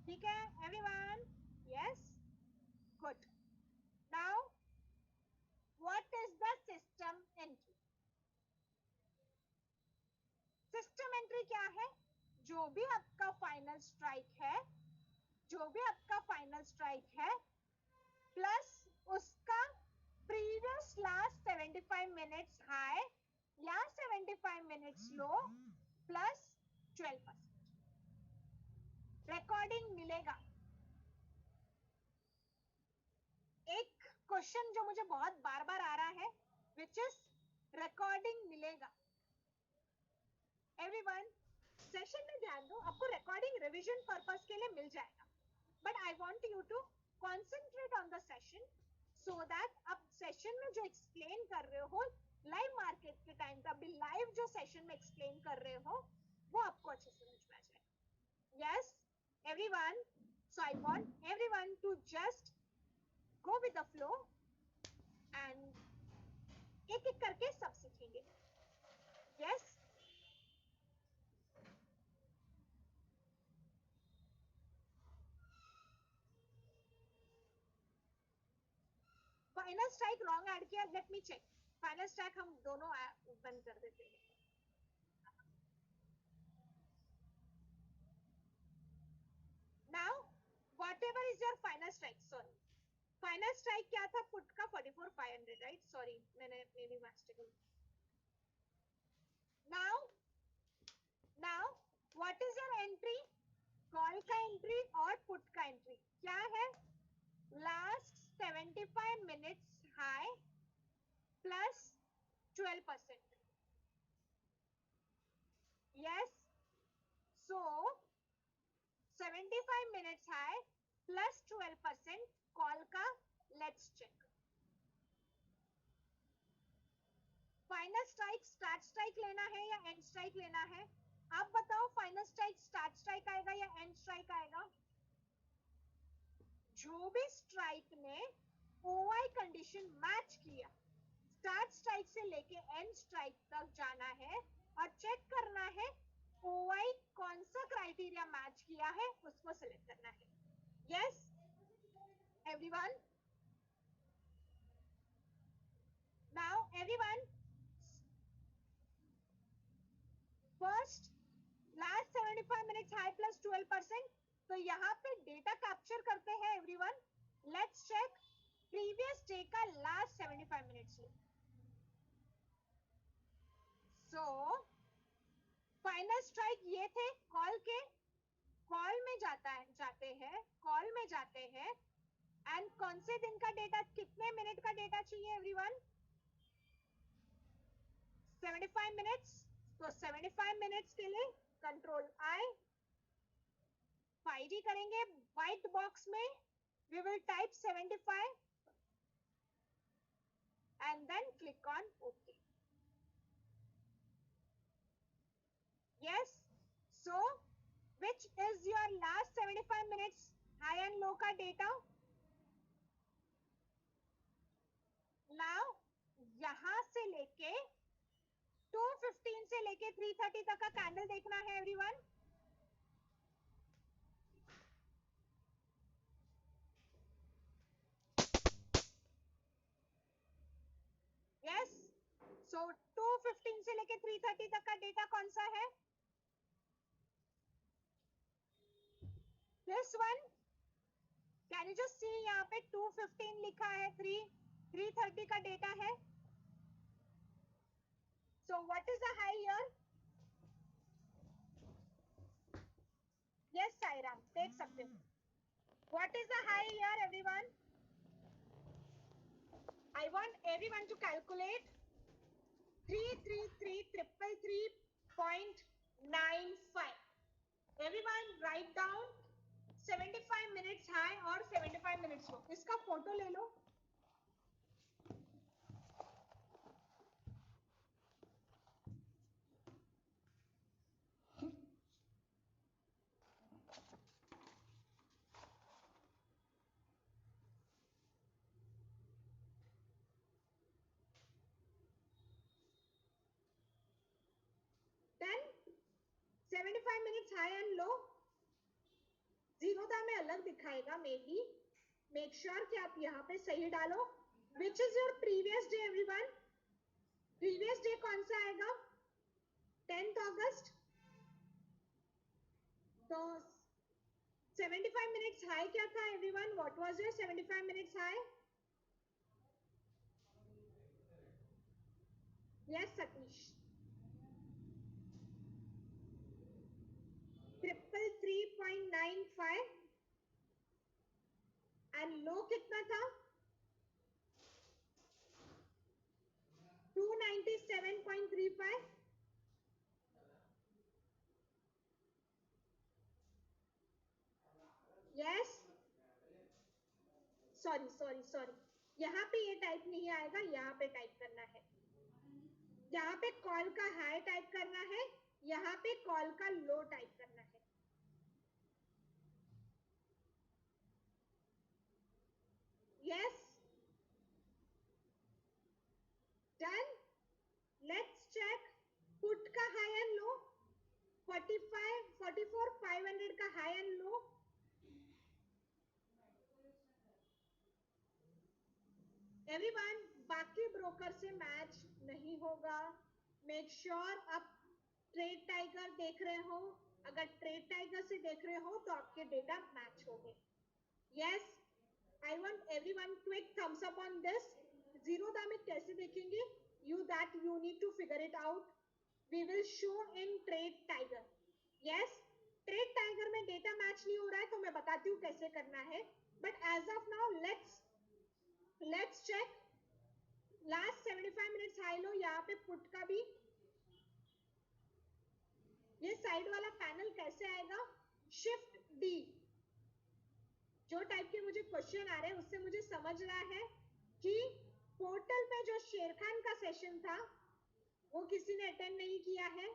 ठीक है everyone? Yes, good. Now what is the system entry? System entry क्या है? जो भी आपका फाइनल स्ट्राइक है, जो भी आपका फाइनल स्ट्राइक है प्लस उसका प्रीवियस लास्ट 75 मिनट्स हाई या 75 मिनट्स लो प्लस 12% रिकॉर्डिंग मिलेगा। एक क्वेश्चन जो मुझे बहुत बार बार आ रहा है, विच इज रिकॉर्डिंग मिलेगा। एवरीवन सेशन में ध्यान दो, आपको रिकॉर्डिंग रिवीजन पर्पस के लिए मिल जाएगा, but I want you to concentrate on the session so that आप सेशन में जो एक्सप्लेन कर रहे हो लाइव मार्केट के टाइम का भी लाइव जो सेशन में एक्सप्लेन कर रहे हो वो आपको अच्छे से समझ में आ जाए। Yes everyone, so I want everyone to just go with the flow and एक एक करके सब सीखेंगे। Yes, final strike wrong add किया, let me check. Final strike हम दोनों बंद कर देते हैं। Now whatever is your final strike, sorry final strike क्या था पुट का? 44,500 राइट, सॉरी मैंने may be mistake. Now now what is your entry? Call का एंट्री और पुट का एंट्री क्या है? Last 75 minutes high plus 12%। Yes, minutes high plus 12% call का. Let's check. Final strike start strike लेना है या एंड स्ट्राइक लेना है? आप बताओ, फाइनल स्ट्राइक स्टार्ट स्ट्राइक आएगा या एंड स्ट्राइक आएगा? जो भी स्ट्राइक ने ओआई कंडीशन मैच किया, स्टार्ट स्ट्राइक से लेके एंड स्ट्राइक तक जाना है और चेक करना है ओआई कौन सा क्राइटेरिया मैच किया है, उसको सिलेक्ट करना है. Yes everyone? Now everyone, first last 75 minutes high plus 12%. तो यहाँ पे डेटा कैप्चर करते हैं everyone. Let's check previous day का last 75 minutes. So final strike ये थे कॉल के. कॉल में जाते हैं एंड कौन से दिन का डेटा, कितने मिनट का डेटा चाहिए एवरीवन? 75 मिनट्स. तो 75 मिनट्स के लिए कंट्रोल आई, फाइरी करेंगे व्हाइट बॉक्स में. We will type 75 and then click on okay. Yes. So which is your last 75 minutes high and low का डेटा? नाउ यहां से लेके 2:15 से लेके 3:30 तक का कैंडल देखना है एवरीवन. यस. सो 2:15 से लेके 3:30 तक का डेटा कौन सा है? This one. Can you just see, यहाँ पे 2:15 लिखा है, 3:30 का डेटा है. So what is the high here? Yes Sairam, देख सकते हो. What is the high here everyone? I want everyone to calculate 333,333.95. Everyone write down 75 minutes high और 75 मिनट्स लो. इसका फोटो ले लो. Then 75 minutes high and low. Zerodha में अलग दिखाएगा मे बी. मेक श्योर कि आप यहाँ पे सही डालो. विच is your previous day everyone? Previous day कौन सा आएगा? 10th अगस्त. तो 75 मिनट्स हाई क्या था everyone? What was your 75 minutes high? Yes Satish. 333.95 and low कितना था? 297.35. यस. सॉरी, यहाँ पे ये टाइप नहीं आएगा, यहाँ पे टाइप करना है. यहाँ पे कॉल का हाई टाइप करना है, यहाँ पे कॉल का लो टाइप करना है. Yes. Done. Let's check put का हाई एंड लो. 44,500 का हाई एंड लो. एवरीवन, बाकी ब्रोकर से मैच नहीं होगा. मेक श्योर आप ट्रेड टाइगर देख रहे हो. अगर ट्रेड टाइगर से देख रहे हो तो आपके डेटा मैच होंगे. Yes. I want everyone quick thumbs up on this. Zerodha में कैसे देखेंगे? you need to figure it out. We will show in trade tiger. Yes. Trade tiger में डेटा मैच नहीं हो रहा है तो मैं बताती हूँ कैसे करना है. But as of now let's check last 75 minutes high low. यहाँ पे पुट का भी ये साइड वाला पैनल कैसे आएगा? Shift D. जो टाइप के मुझे क्वेश्चन आ रहे हैं उससे मुझे समझ रहा है कि पोर्टल पे जो शेर खान का सेशन था वो किसी ने अटेंड नहीं किया है।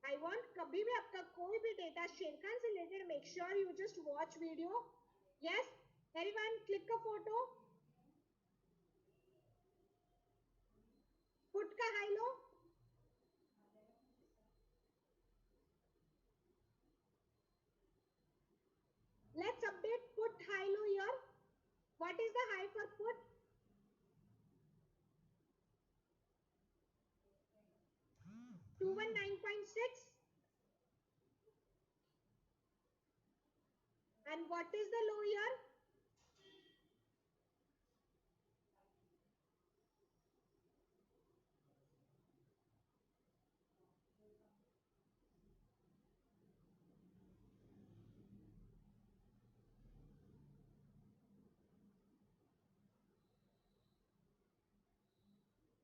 आई वांट कभी भी आपका कोई भी डेटा शेर खान से related, make sure you just watch video. Yes everyone, click a photo, put का हाई लो। Let's update put high low here. What is the high for put? 219.6. And what is the low here?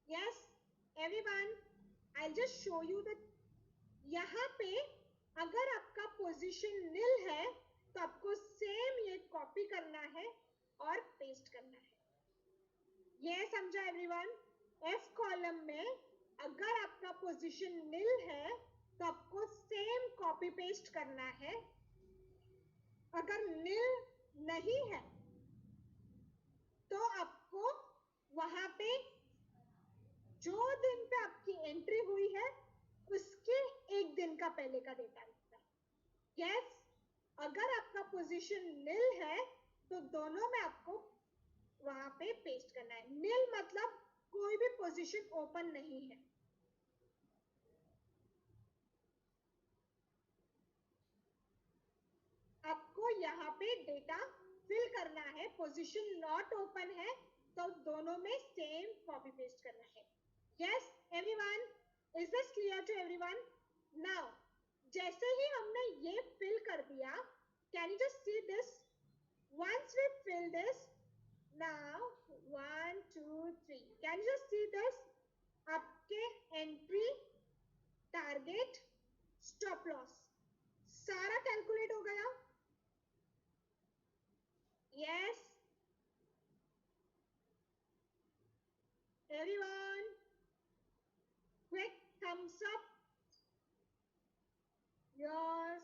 Yes, everyone, I'll just show you the, यहाँ पे अगर आपका position नील है तो आपको same ये कॉपी करना है और पेस्ट करना है। ये समझा एवरीवन? एफ कॉलम में अगर आपका पोजीशन नील है तो आपको सेम कॉपी पेस्ट करना है। अगर नील नहीं है तो आपको वहां पे जो दिन पे आपकी एंट्री हुई है उसके एक दिन का पहले का डेटा लिखना है। यस, अगर आपका पोजीशन नील है तो दोनों में आपको वहां पे पेस्ट करना है। नील मतलब कोई भी पोजीशन ओपन नहीं है। आपको यहाँ पे डेटा फिल करना है, पोजीशन नॉट ओपन है तो दोनों में सेम कॉपी पेस्ट करना है। Yes everyone, is this clear to everyone? Now जैसे ही हमने ये फिल कर दिया, can you just see this? Once we fill this, now 1 2 3, can you just see this? आपके एंट्री, टारगेट, स्टॉप लॉस सारा कैलकुलेट हो गया। Yes everyone, quick thumbs up. Yes,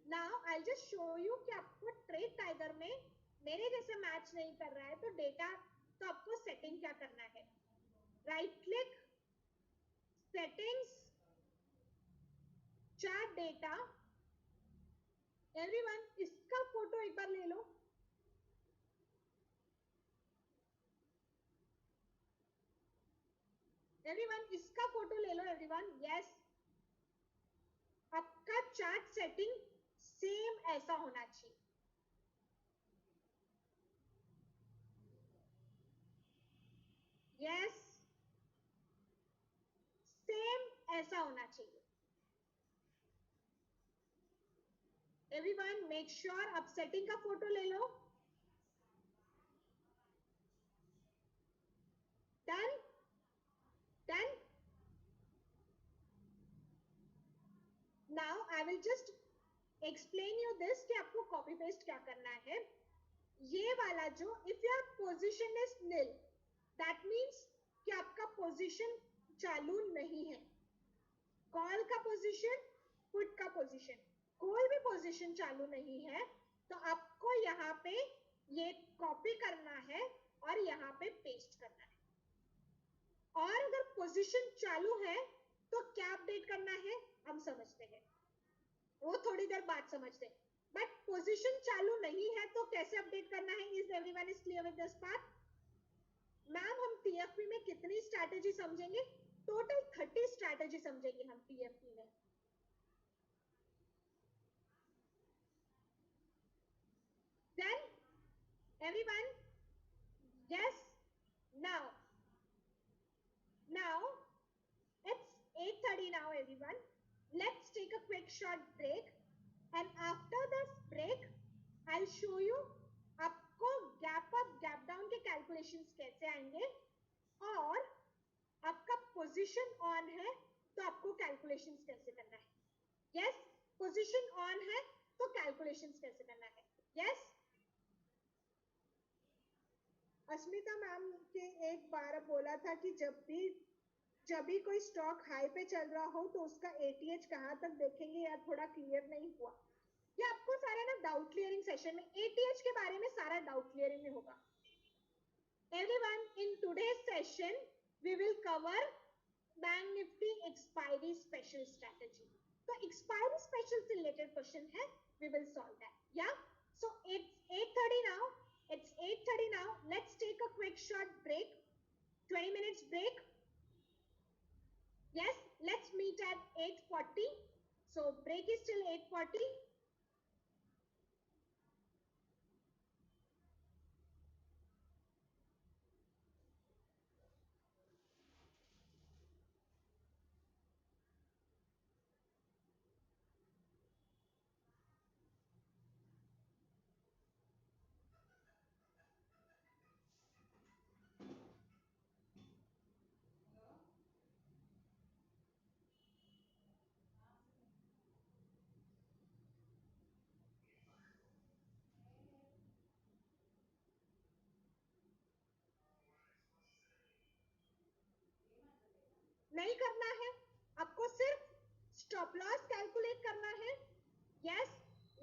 now I'll just show you कि आपको trade tiger में मेरे जैसे match नहीं कर रहा है तो डेटा, तो आपको सेटिंग क्या करना है? Right click, settings, chart data. Everyone, इसका फोटो एक बार ले लो। एवरीवन, इसका फोटो ले लो एवरीवन। यस, आपका चार्ट सेटिंग सेम ऐसा होना चाहिए। यस, सेम ऐसा होना चाहिए। एवरीवन मेक श्योर आप सेटिंग का फोटो ले लो। Done done. Now I will just explain you this कि आपको कॉपी पेस्ट क्या करना है। ये वाला जो if your position is nil, that means कि आपका पोजीशन चालू नहीं है। कॉल का पोजीशन, पुट का पोजीशन, कोई भी पोजीशन चालू नहीं है तो आपको यहाँ पे ये कॉपी करना है और यहाँ पे पेस्ट करना है। और अगर पोजीशन चालू है तो क्या अपडेट करना है हम समझते हैं, वो थोड़ी देर बाद समझते हैं। बट पोजीशन चालू नहीं है तो कैसे अपडेट करना है? Is everyone is clear with this part? Ma'am हम टीएफपी में कितनी स्ट्रैटेजी समझेंगे? टोटल 30 स्ट्रैटेजी समझेंगे हम टीएफपी में। Then everyone, yes, now it's 8:30 now everyone. Let's take a quick short break and after this break I'll show you आपको gap up gap down के calculations कैसे आएंगे और आपका पोजीशन ऑन है तो आपको कैलकुलेशंस कैसे करना है. यस, पोजीशन ऑन है तो कैलकुलेशंस कैसे करना है. यस, अस्मिता मैम के एक बार बोला था कि जब भी कोई स्टॉक हाई पे चल रहा हो तो उसका एटीएच कहां तक देखेंगे, या थोड़ा क्लियर नहीं हुआ. ये आपको सारा ना डाउट क्लियरिंग सेशन में एटीएच के बारे में सारा डाउट क्लियरिंग में होगा. Everyone, in today's session, we will cover Bank Nifty expiry special strategy. So expiry special से related question है, we will solve that. Yeah. So it's 8:30 now. It's 8:30 now. Let's take a quick short break. 20 minutes break. Yes. Let's meet at 8:40. So break is till 8:40. नहीं करना है, आपको सिर्फ stop loss calculate करना है. Yes,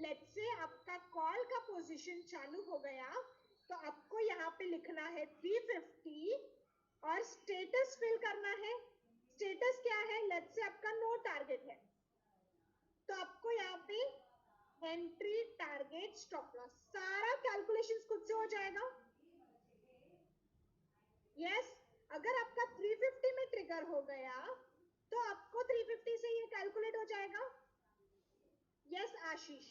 let's say आपका call का position चालू हो गया तो आपको यहाँ पे लिखना है 350 और स्टेटस फिल करना है. स्टेटस क्या है? लेट्स से आपका नो टारगेट है तो आपको यहाँ पे एंट्री, टारगेट, स्टॉप लॉस सारा कैलकुलेशन खुद से हो जाएगा. यस, अगर आपका 350 में ट्रिगर हो गया तो आपको 350 से ये कैलकुलेट हो जाएगा. Yes Ashish,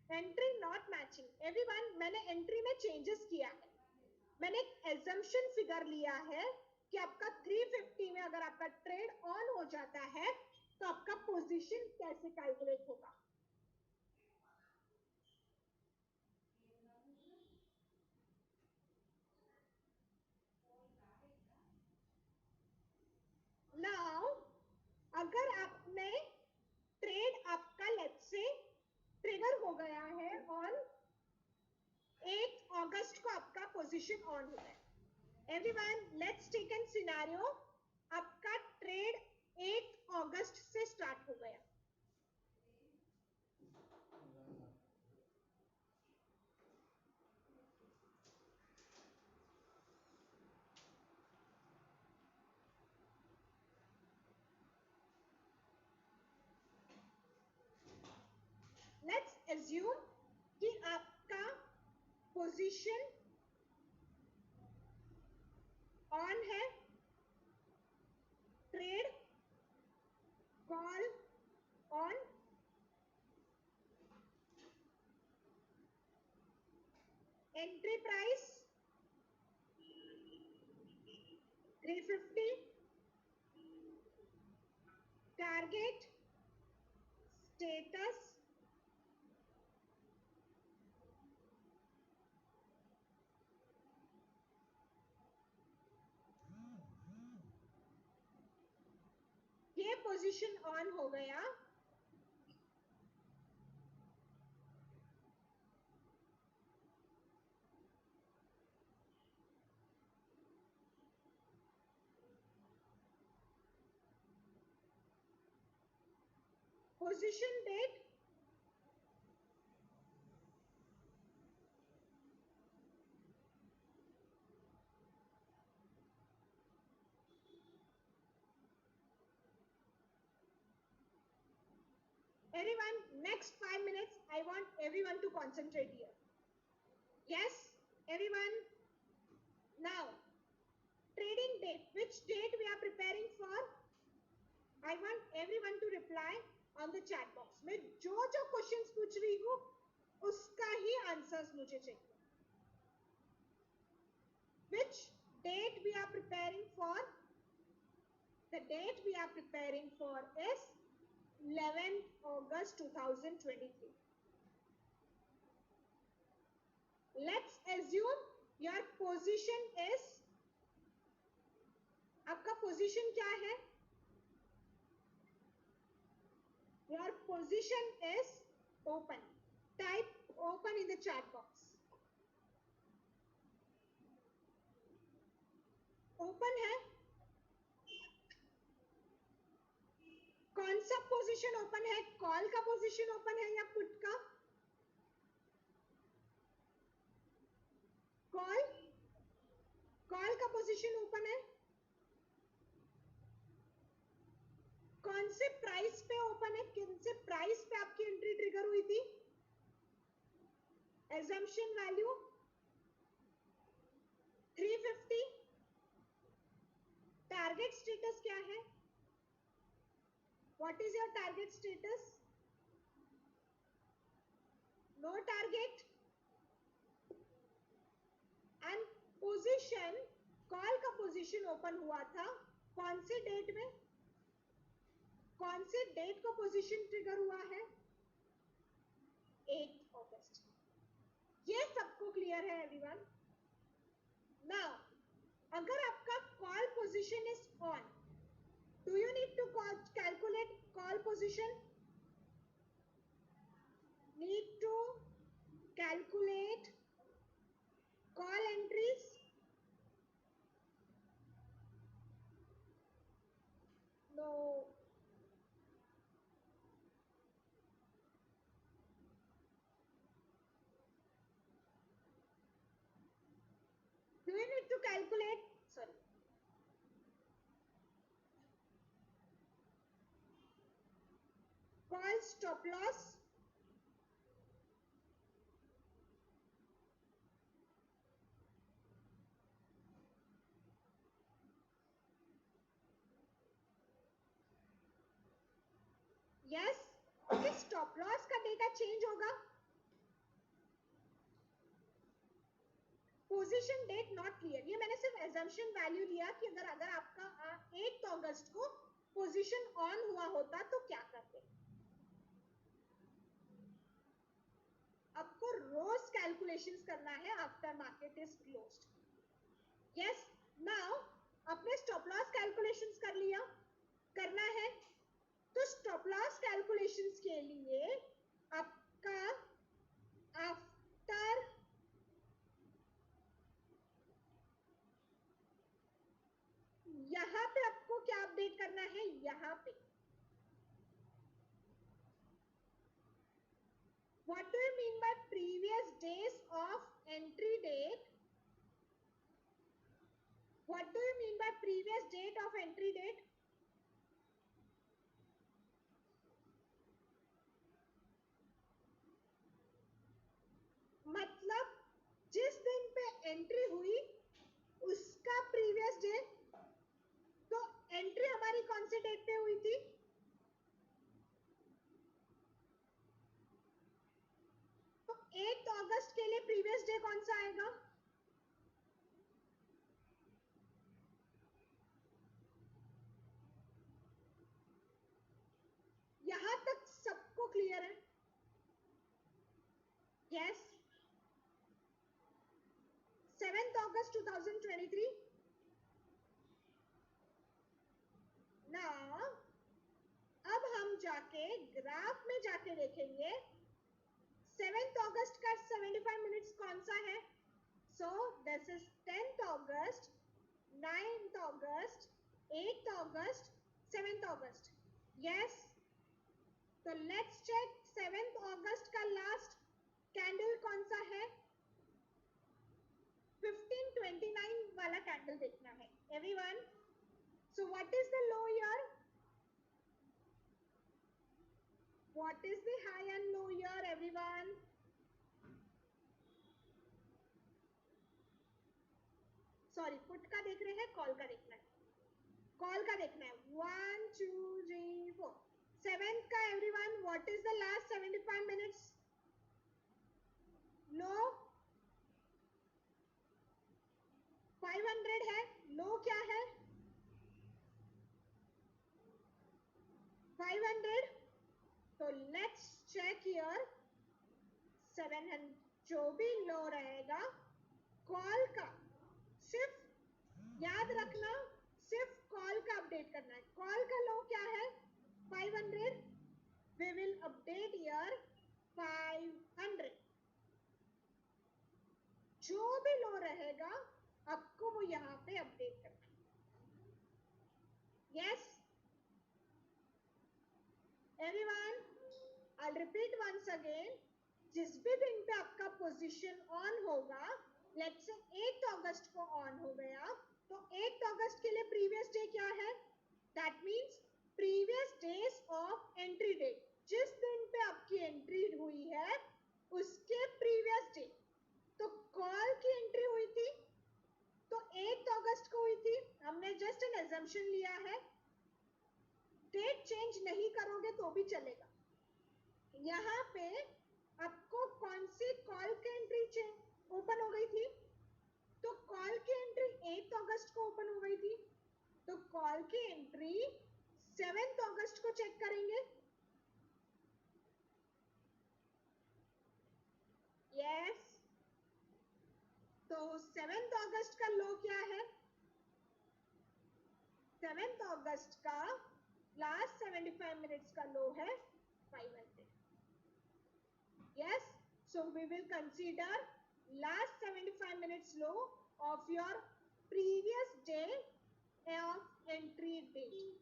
entry not matching. Everyone, मैंने एंट्री में चेंजेस किया है. मैंने एक एजम्पशन फिगर लिया है कि आपका 350 में अगर आपका ट्रेड ऑन हो जाता है तो आपका पोजीशन कैसे कैलकुलेट होगा. नाउ अगर आपने ट्रेड आपका लेट्स से ट्रिगर हो गया है ऑन 8 अगस्त को आपका पोजीशन ऑन हो गया. Everyone, let's take an scenario, आपका ट्रेड 8 अगस्त से स्टार्ट हो गया. लेट्स एज्यूम कि आपका पोजीशन ऑन है, trade call on, entry price 350, target, status, ये पोजीशन ऑन हो गया. Position date everyone, next 5 minutes I want everyone to concentrate here. Yes, everyone. Now trading date, which date we are preparing for? I want everyone to reply on the chat box. मैं जो जो questions पूछ रही हूँ उसका ही answers मुझे चाहिए. Which date we are preparing for? The date we are preparing for is 11th August 2023. Let's assume your position is position क्या है? Your position is open. Type open in the chat box. Open है? कौन सा position open है? Call का position open है या put का? कॉल का पोजीशन ओपन है। कौन से प्राइस पे ओपन है? कौन से प्राइस पे आपकी एंट्री ट्रिगर हुई थी? assumption value 350। टारगेट स्टेटस क्या है? What is your target status? No target. And position, call का पोजीशन ओपन हुआ था कौन से डेट में? कौन से डेट को पोजीशन ट्रिगर हुआ है? 8 अगस्त। ये सबको क्लियर है एवरीवन? नाउ अगर आपका call position is on, do you need to calculate call position? Need to calculate call entries? No. Do you need to calculate? Sorry. Call stop loss. Yes. Okay, stop loss का data change होगा। Position date not clear, ये मैंने सिर्फ assumption value लिया कि अगर आपका 8 अगस्त को पोजीशन ऑन हुआ होता तो क्या करते। आपको रोज कैलकुलेशंस करना है after market is closed. Yes, now आपने स्टॉप लॉस कैलकुलेशंस कर लिया, करना है तो स्टॉप लॉस कैलकुलेशंस के लिए आपका आफ्टर यहां पे आपको क्या अपडेट करना है? यहां पे what do you mean by previous days of entry date? What do you mean by previous date of entry date? मतलब जिस दिन पे एंट्री हुई उसका प्रीवियस डे। तो एंट्री हमारी कौन से डेट पे हुई थी? तो 8 अगस्त के लिए प्रीवियस डे कौन सा आएगा? यहां तक सबको क्लियर है? यस। 7 अगस्त 2023। नाउ अब हम जाके ग्राफ में जाके देखेंगे 7 अगस्त का 75 मिनट्स कौन सा है। So this is 10 August, 9 August, 8 August, 7 August. Yes, तो लेट्स चेक 7 अगस्त का लास्ट कैंडल कौन सा है? 1529 वाला कैंडल देखना है everyone. So what is the low here? What is the high and low here everyone? Sorry, put का देख रहे हैं, कॉल का देखना है। कॉल का देखना है। 1 2 3 4 7th का everyone, what is the last 75 minutes? Low 500 है। लो क्या है? 500। तो लेट्स चेक हियर 700। जो भी लो रहेगा कॉल का, सिर्फ याद रखना सिर्फ call Yes, everyone, I'll repeat once again. जिस भी दिन पे आपका पोजीशन ऑन होगा, लेट्स से 8 अगस्त को ऑन हो गया, तो 8 अगस्त के लिए प्रीवियस डे क्या है? That means previous days of entry date. जिस दिन पे आपकी एंट्री हुई है उसके प्रीवियस डे. तो कॉल की एंट्री हुई थी तो 8 अगस्त को हुई थी. हमने जस्ट एन एजम्पशन लिया है, डेट चेंज नहीं करोगे तो भी चलेगा. यहाँ पे आपको कौन सी कॉल की एंट्री ओपन हो गई थी? तो कॉल की एंट्री 8 अगस्त को ओपन हो गई थी. तो कॉल की एंट्री 7 अगस्त को चेक करेंगे. यस, तो 7 अगस्त का लो क्या है? 7 अगस्त का लास्ट 75 मिनट्स का लो है 500. Yes, so we will consider last 75 minutes low of your previous day of entry date.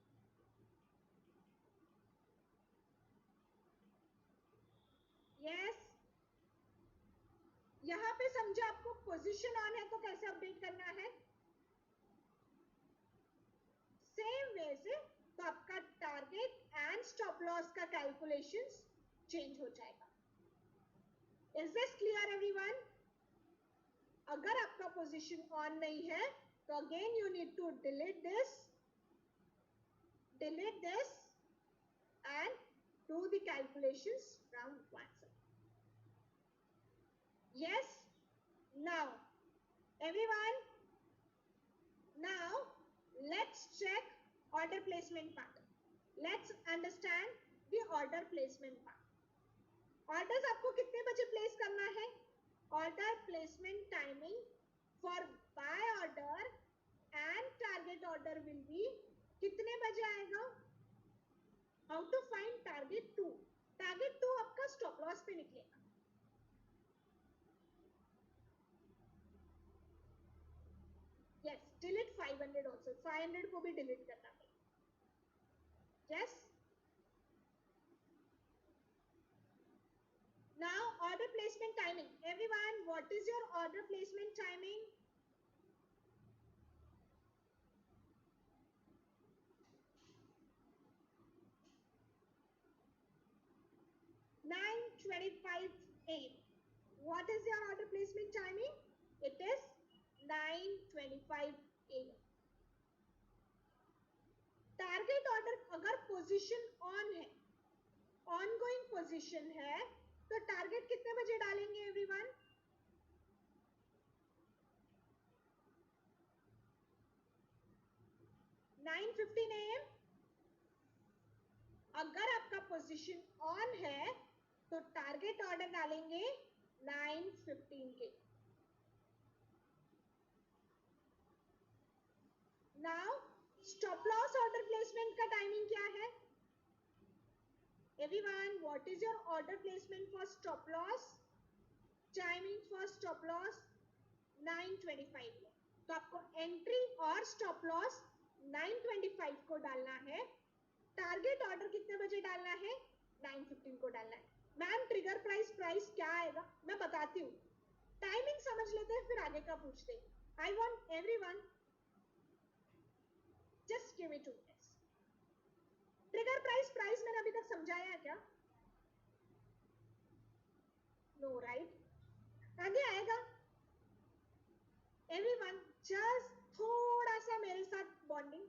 Yes, यहाँ पे समझा आपको पोजीशन ऑन है तो कैसे अपडेट करना है. सेम वे से तो आपका टारगेट एंड स्टॉप लॉस का कैलकुलेशंस चेंज हो जाएगा. Is this clear everyone? अगर आपका पोजीशन ऑन नहीं है तो again you need to delete this and do the calculations from WhatsApp. Yes, now everyone, now let's check order placement part. Let's understand the order placement part. Orders आपको कितने बजे place करना है? Order placement timing for buy order and target order will be कितने बजे आएगा? How to find target 2? Target 2 आपका stop loss पे निकलेगा. Yes, delete 500 also. 500 को भी delete करना है. Yes. Now order placement timing. Everyone, what is your order placement timing? 9:25 AM. What is your order placement timing? It is 9:25 AM. Target order अगर position on है, ongoing position है, तो target कितने बजे डालेंगे एवरीवन? 9:15 AM. अगर आपका position on है तो टारगेट ऑर्डर डालेंगे 9:15 के. Now stop loss order placement का टाइमिंग क्या है? Everyone, what is your order placement for stop loss? Timing for stop loss 9:25 में. तो आपको एंट्री और स्टॉप लॉस 9:25 को डालना है. टारगेट ऑर्डर कितने बजे डालना है? 9:15 को डालना है. मैम ट्रिगर प्राइस क्या आएगा? मैं बताती हूँ. टाइमिंग समझ लेते हैं फिर आगे का पूछते हैं. I want everyone just give me 2 minutes. Trigger price मैंने अभी तक समझाया है क्या? No right. आगे आएगा. एवरीवन जस्ट थोड़ा सा मेरे साथ बॉन्डिंग.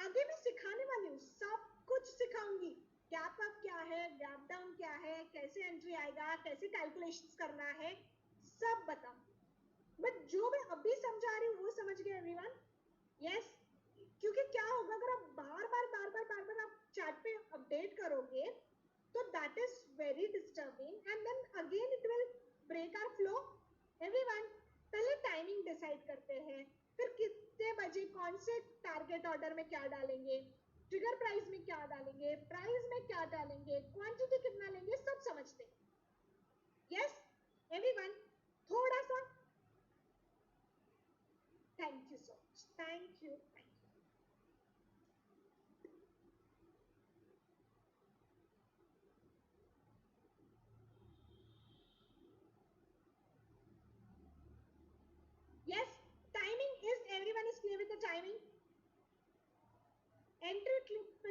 आगे मैं सिखाने वाली हूँ, सब कुछ सिखाऊंगी. गैप अप क्या है, गैप डाउन क्या है, कैसे एंट्री आएगा, कैसे कैलकुलेशंस करना है, सब बताऊंगी. बट जो मैं अभी समझा रही हूँ वो समझ गए एवरीवन? यस. क्योंकि क्या होगा अगर आप बार बार आप चैट पे अपडेट करोगे तो that is very disturbing and then again it will break our flow. Everyone, पहले टाइमिंग डिसाइड करते हैं, फिर कितने बजे कौन से टारगेट ऑर्डर में क्या डालेंगे, ट्रिगर प्राइस में क्या डालेंगे, प्राइस में क्या डालेंगे, क्वांटिटी कितना लेंगे, सब समझते हैं. यस एवरीवन, थोड़ा सा. Thank you so much. Thank you.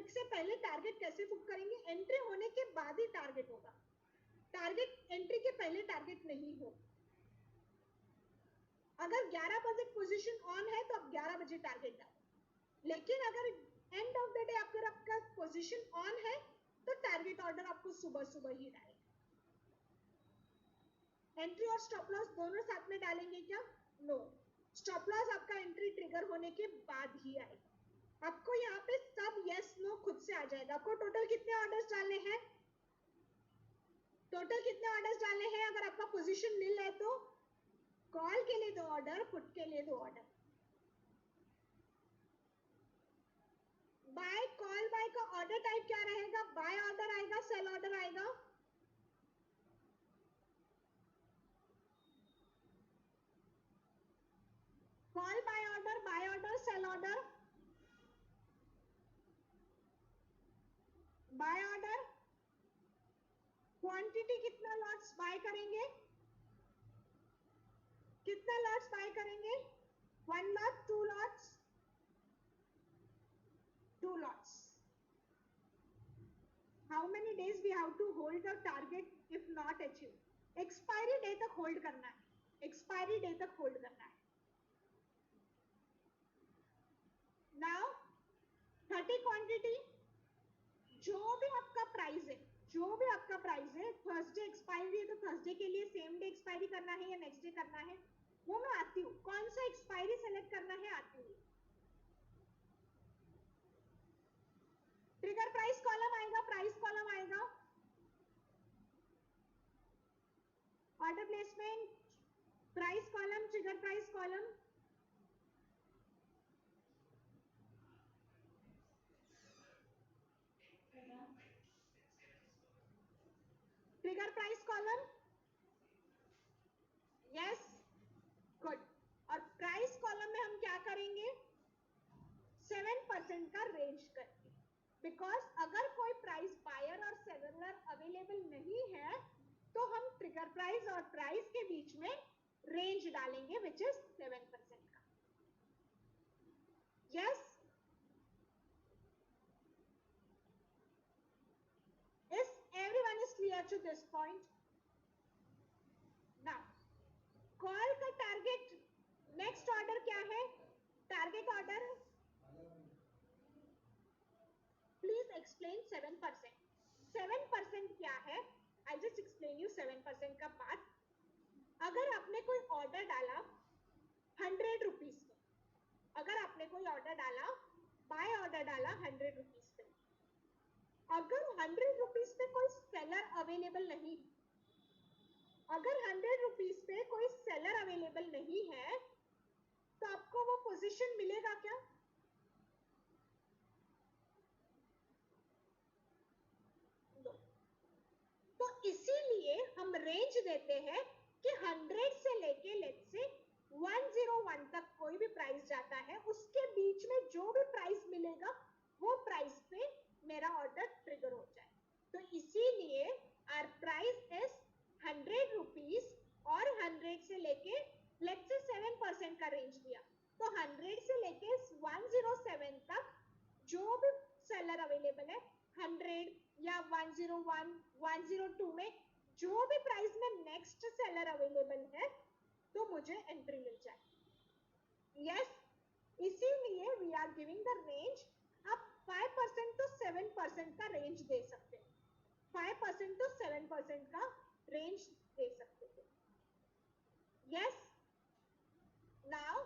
से पहले टारगेट कैसे बुक करेंगे? एंट्री होने के बाद ही टारगेट होगा, टारगेट एंट्री के पहले टारगेट नहीं हो। अगर 11 बजे पोजीशन ऑन है तो आप 11 बजे टारगेट डालो, लेकिन अगर एंड ऑफ द डे अगर आपका पोजीशन ऑन है तो टारगेट ऑर्डर आपको सुबह सुबह ही डालेंगे। एंट्री और स्टॉप लॉस दोनों साथ में डालेंगे क्या? नो, स्टॉप लॉस आपका एंट्री ट्रिगर होने के बाद ही आएगा। आपको यहाँ पे सब यस नो खुद से आ जाएगा। आपको टोटल कितने ऑर्डर्स डालने हैं? टोटल कितने ऑर्डर्स डालने हैं? अगर आपका पोजीशन नील है तो कॉल के लिए 2 ऑर्डर, पुट के लिए 2 ऑर्डर। बाय कॉल बाय का ऑर्डर टाइप क्या रहेगा? बाय ऑर्डर आएगा, सेल ऑर्डर आएगा? Call buy order, sell order? Buy order. Quantity कितना लॉट्स बाय करेंगे? कितना लॉट्स बाय करेंगे? 1 lot, 2 lots? 2 lots. How many days we have to hold the target if not achieved? Expiry day तक hold करना है, expiry day तक hold करना है। नाउ 30 क्वांटिटी, जो भी आपका प्राइस है, जो भी आपका प्राइस है, थर्सडे एक्सपायरी है तो थर्सडे के लिए सेम डे एक्सपायरी करना है या नेक्स्ट डे करना है, वो मैं आती हूँ। कौन सा एक्सपायरी सेलेक्ट करना है आती हूँ। ट्रिगर प्राइस कॉलम आएगा, प्राइस कॉलम आएगा, order placement, price column, trigger price column. Trigger price column, yes, good. और प्राइस कॉलम में हम क्या करेंगे? 7% का रेंज करके, बिकॉज अगर कोई प्राइस बायर और सेलर अवेलेबल नहीं है तो हम ट्रिगर प्राइस और प्राइस के बीच में रेंज डालेंगे विच इज 7% का। Yes, is everyone is clear to this point? Now call का टारगेट नेक्स्ट ऑर्डर क्या है? Target order please explain 7%। 7% क्या है? आई जस्ट एक्सप्लेन यू 7% का बात। अगर आपने कोई ऑर्डर डाला 100 रुपीज में, अगर आपने कोई ऑर्डर डाला, बाय ऑर्डर डाला 100 रुपीज पे, अगर 100 रुपीज पे कोई सेलर अवेलेबल नहीं, अगर 100 रुपीज पे कोई सेलर अवेलेबल नहीं है तो आपको वो पोजीशन मिलेगा क्या? तो इसीलिए हम रेंज देते हैं कि 100 से लेके लेट्स से 101 तक कोई भी प्राइस जाता है, उसके बीच में जो भी प्राइस मिलेगा वो प्राइस पे मेरा ऑर्डर ट्रिगर हो जाए। तो इसीलिए आर प्राइस इज 100 रुपीज और 100 से लेके लेट्स से 7% का रेंज दिया, तो 100 से लेके 107 तक जो भी सेलर अवेलेबल है, 100 या 101, 102 में जो भी प्राइस में नेक्स्ट सेलर अवेलेबल है तो मुझे एंट्री मिल जाए। यस, इसीलिए we are giving the range. आप 5% to 7% का रेंज दे सकते हैं, 5% to 7% का रेंज दे सकते हैं। यस, नाउ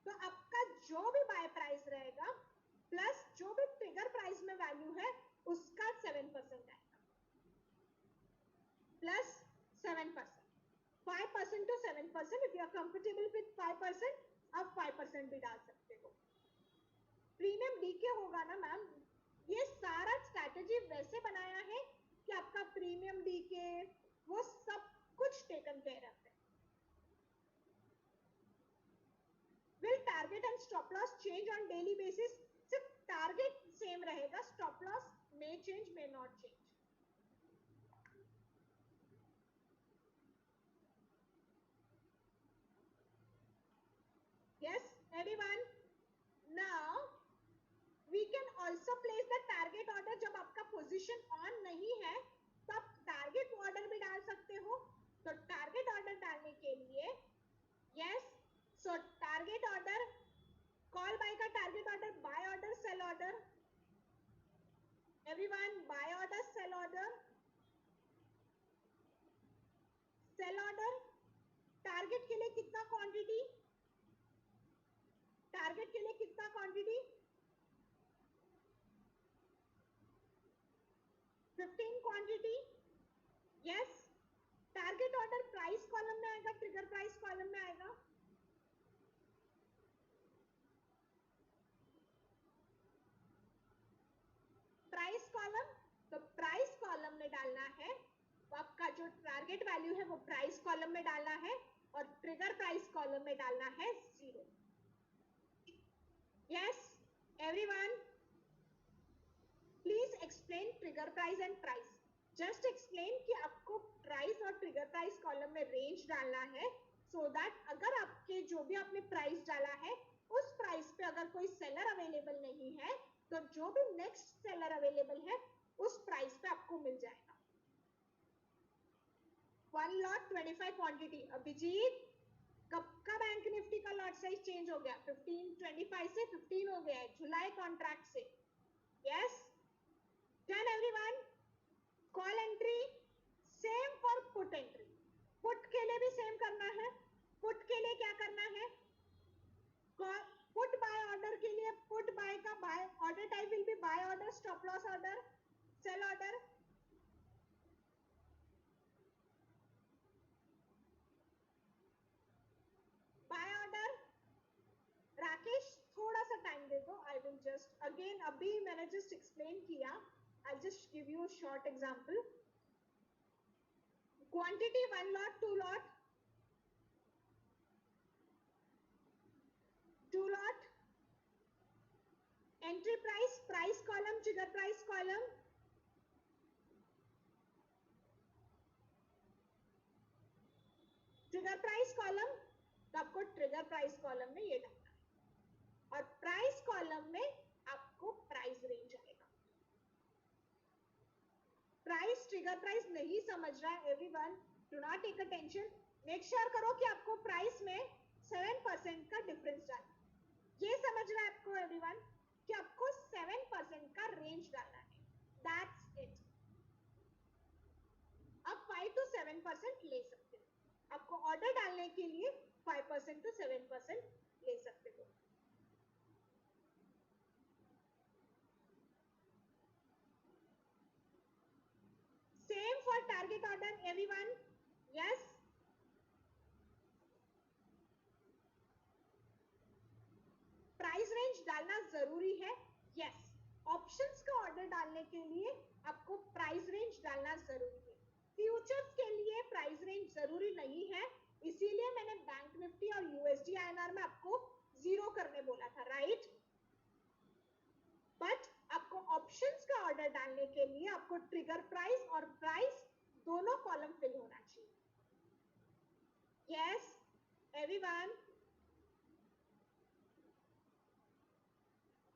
तो आपका जो भी बाय प्राइस रहेगा प्लस जो भी ट्रिगर प्राइस में वैल्यू है उसका 7% आएगा, plus 7%, 5% to 7%। If you are comfortable with 5% आप 5% भी डाल सकते हो। प्रीमियम डीके होगा ना मैम, ये सारा स्ट्रैटेजी वैसे बनाया है कि आपका प्रीमियम डीके वो सब कुछ टेकन केयर है। Will target and stop loss change on daily basis? सिर्फ टारगेट सेम रहेगा, stop loss may change may not change। Position on नहीं है तो आप टारगेट ऑर्डर भी डाल सकते हो। तो टारगेट ऑर्डर डालने के लिए yes, so target order, call buy का target order, buy order, sell order, everyone, buy order, sell order, sell order, target के लिए कितना क्वांटिटी, टारगेट के लिए कितना quantity, 15 quantity, yes. Target order price column में आएगा, ट्रिगर प्राइस कॉलम में आएगा, प्राइस कॉलम, तो प्राइस कॉलम में डालना है, तो आपका जो टारगेट वैल्यू है वो प्राइस कॉलम में डालना है और ट्रिगर प्राइस कॉलम में डालना है 0। Yes everyone, please explain trigger price and price. Just explain कि आपको प्राइस और ट्रिगर प्राइस कॉलम में रेंज डालना है, सो दैट अगर आपके जो भी आपने प्राइस डाला है उस प्राइस पे अगर कोई सेलर अवेलेबल नहीं है तो जो भी नेक्स्ट सेलर अवेलेबल है उस प्राइस पे आपको मिल जाएगा। 1 लॉट 25 क्वांटिटी। अभिजीत, कब का बैंक निफ्टी का लॉट साइज चेंज हो गया? 25 से 15 हो गया है जुलाई कॉन्ट्रैक्ट से। Yes done everyone. Call entry same for put entry, put के लिए भी सेम करना है। पुट के लिए क्या करना है? पुट बाय ऑर्डर के लिए पुट बाय का buy order type will be buy order, stop loss order, sell order. Buy order, Rakesh थोड़ा सा टाइम दे दो, आई विल जस्ट अगेन, अभी मैंने जस्ट एक्सप्लेन किया, I just give you short example. Quantity 1 lot, 2 lot, 2 lot, entry price, price column, trigger price column, trigger price column, तो आपको trigger price column में ये डालना है और प्राइस कॉलम में आपको प्राइस रेंज आएगा। प्राइस ट्रिगर प्राइस नहीं समझ रहा है everyone, do not take a tension, make sure करो कि आपको प्राइस में 7% का डिफरेंस डालना है। ये समझ रहा है आपको एवरीवन कि आपको 7% का रेंज डालना है, दैट्स इट। आप 5 to 7% ले सकते हो, आपको ऑर्डर डालने के लिए 5% to 7% ले सकते हो। Same for target order everyone, yes. Price range डालना जरूरी है, यस। ऑप्शंस का ऑर्डर डालने के लिए आपको प्राइस रेंज डालना जरूरी है। फ्यूचर्स के लिए प्राइस रेंज जरूरी नहीं है, इसीलिए मैंने बैंक निफ्टी और यूएसडी आईएनआर में आपको 0 करने बोला था, राइट? बट आपको ऑप्शंस का ऑर्डर डालने के लिए आपको ट्रिगर प्राइस और प्राइस दोनों कॉलम फिल होना चाहिए। यस एवरीवन,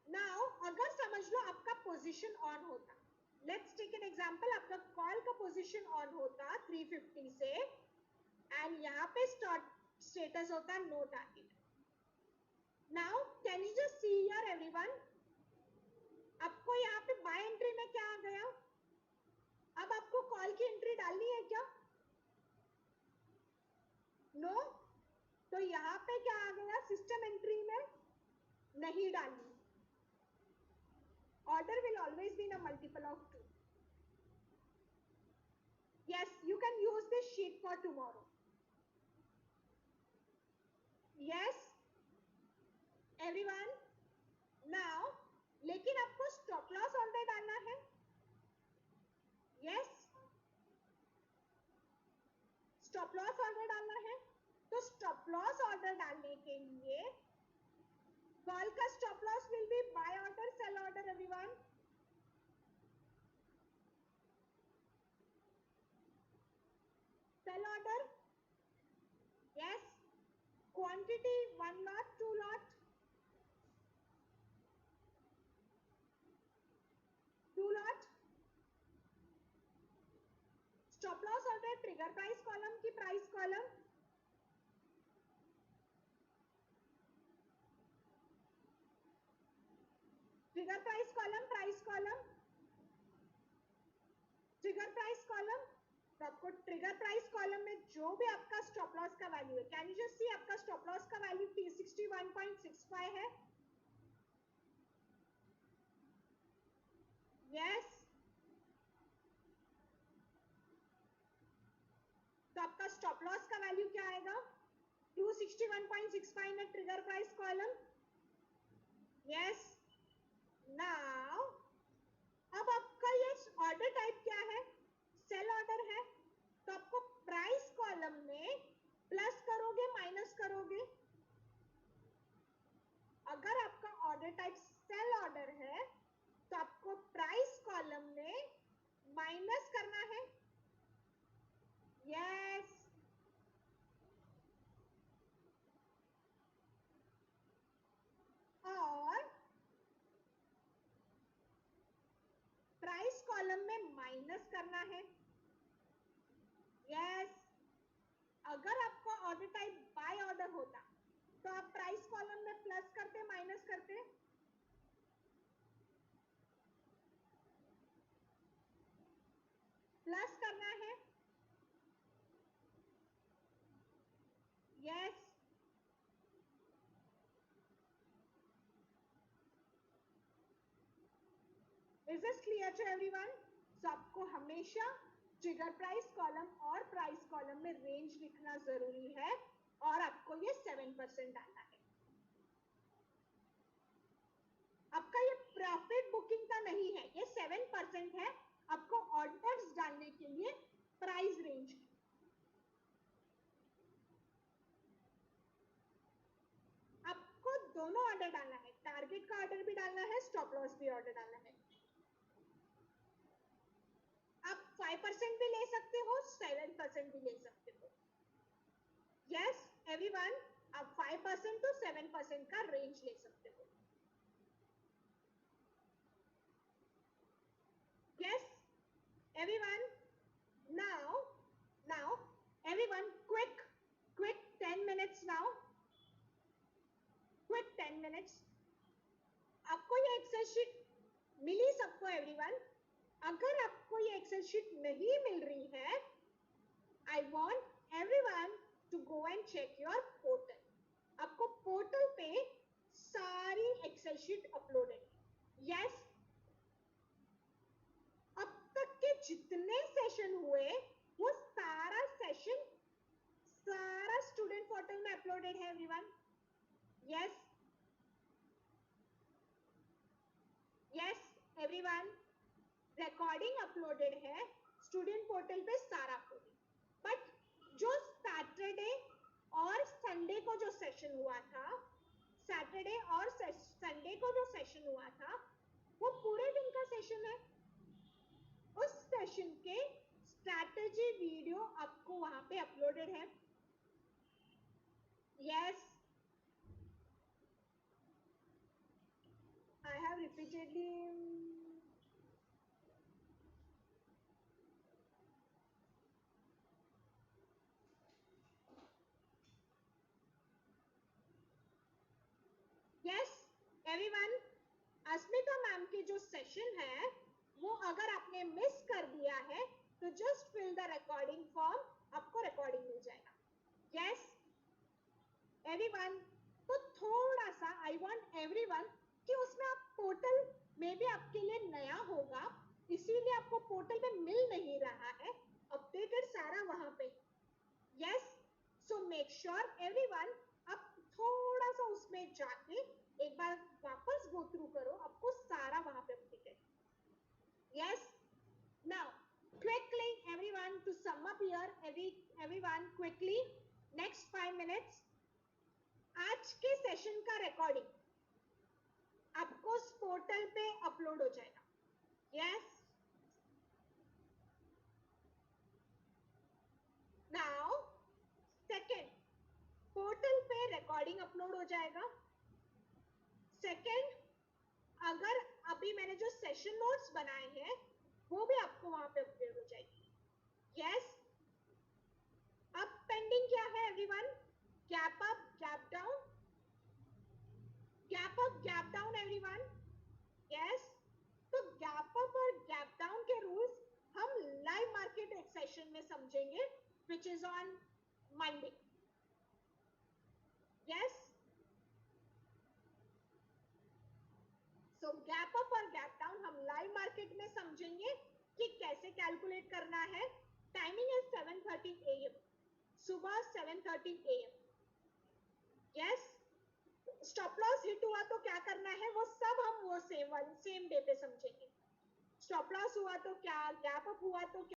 नाउ अगर समझ लो आपका पोजीशन ऑन होता, लेट्स टेक एन एग्जांपल, आपका कॉल का पोजीशन ऑन होता 350 से एंड यहाँ पे स्टेटस होता no target. Now can you just see here everyone, आपको यहाँ पे बाय एंट्री में क्या आ गया? अब आपको कॉल की एंट्री डालनी है क्या? नो तो यहाँ पे क्या आ गया? सिस्टम एंट्री में नहीं डालनी। Order will always be in multiple of 2। yes, you can use this sheet for tomorrow. yes everyone, now लेकिन आपको स्टॉप लॉस ऑर्डर डालना है। yes, स्टॉप लॉस ऑर्डर डालना है, तो स्टॉप लॉस ऑर्डर डालने के लिए कॉल का stop loss will be buy order, sell order everyone. Sell order, yes, quantity 1 lot, 2 lot, 2 lot, stop loss order, trigger price column की price column? Trigger price column, price column, trigger price column. तो आपको trigger price column में जो भी आपका stop loss का value है, can you just see आपका स्टॉप लॉस का वैल्यू 61.65 है। यस, तो आपका स्टॉप लॉस का वैल्यू क्या आएगा? 261.65 है trigger price column. Yes, now अब आपका ये ऑर्डर टाइप क्या है? सेल ऑर्डर है। तो आपको प्राइस कॉलम में प्लस करोगे माइनस करोगे? अगर आपका ऑर्डर टाइप सेल ऑर्डर है तो आपको प्राइस कॉलम में माइनस करना है। यस, और प्राइस कॉलम में माइनस करना है। यस, अगर आपका ऑर्डर टाइप बाय ऑर्डर होता तो आप प्राइस कॉलम में प्लस करते माइनस करते? प्लस करना है। Yes, is this clear to everyone? So आपको हमेशा ट्रिगर प्राइस कॉलम और प्राइस कॉलम में रेंज लिखना जरूरी है और आपको ये 7% डालना है। आपका ये प्रॉफिट बुकिंग का नहीं है, ये 7% है आपको ऑर्डर्स डालने के लिए प्राइस रेंज। आपको दोनों ऑर्डर डालना है, टारगेट का ऑर्डर भी डालना है, स्टॉप लॉस भी ऑर्डर डालना है। आप 5% भी ले सकते हो, 7% भी ले सकते हो। यस एवरीवन, आप 5% to 7% का रेंज ले सकते हो। Yes everyone, now everyone quick 10 minutes now, quick 10 minutes। आपको ये एक्सेल शीट मिली सबको एवरीवन? अगर आपको ये एक्सेल शीट नहीं मिल रही है, I want everyone to go and check your portal. आपको पोर्टल पे सारी एक्सेल शीट अपलोडेड है। यस, अब तक के जितने सेशन हुए वो सारा सेशन सारा स्टूडेंट पोर्टल में अपलोडेड है everyone. Yes, yes everyone, recording uploaded है स्टूडेंट पोर्टल पे सारा अपलोडेड। बट जो सैटरडे और संडे को जो सेशन हुआ था, सैटरडे और संडे को जो सेशन हुआ था वो पूरे दिन का सेशन है। उस सेशन के स्ट्रैटेजी वीडियो आपको वहां पे अपलोडेड है। Yes, I have repeatedly yes everyone, Asmita ma'am के जो सेशन है वो अगर आपने मिस कर दिया है तो just fill the recording form, आपको रिकॉर्डिंग मिल जाएगा। यस एवरीवन, तो थोड़ा सा आई वांट एवरीवन कि उसमें आप पोर्टल में भी आपके लिए नया होगा, इसीलिए आपको पोर्टल में मिल नहीं रहा है, अपडेटेड सारा वहां पे। Yes, so make sure everyone आप थोड़ा सा उसमें जाके एक बार वापस गो थ्रू करो, आपको सारा वहां पे updated. Yes, now quickly everyone to sum up here, everyone quickly next 5 minutes, आज के सेशन का रिकॉर्डिंग आपको उस पोर्टल पे अपलोड हो जाएगा। यस, नाउ सेकेंड, पोर्टल पे रिकॉर्डिंग अपलोड हो जाएगा। सेकेंड, अगर अभी मैंने जो सेशन नोट्स बनाए हैं वो भी आपको वहां पे अपलोड हो जाएगी। Yes, everyone? यस. तो गैप अप और गैप डाउन के रूल्स हम लाइव मार्केट सेशन में समझेंगे, which is on Monday. Yes. So gap up और गैप डाउन हम लाइव मार्केट में समझेंगे कि कैसे कैलकुलेट करना है. टाइमिंग इज 7:30 AM, सुबह 7:30 AM. Yes. Stop loss hit हुआ तो क्या करना है, वो सब हम वो सेम डे पे समझेंगे. स्टॉप लॉस हुआ तो क्या, गैप अप हुआ तो क्या.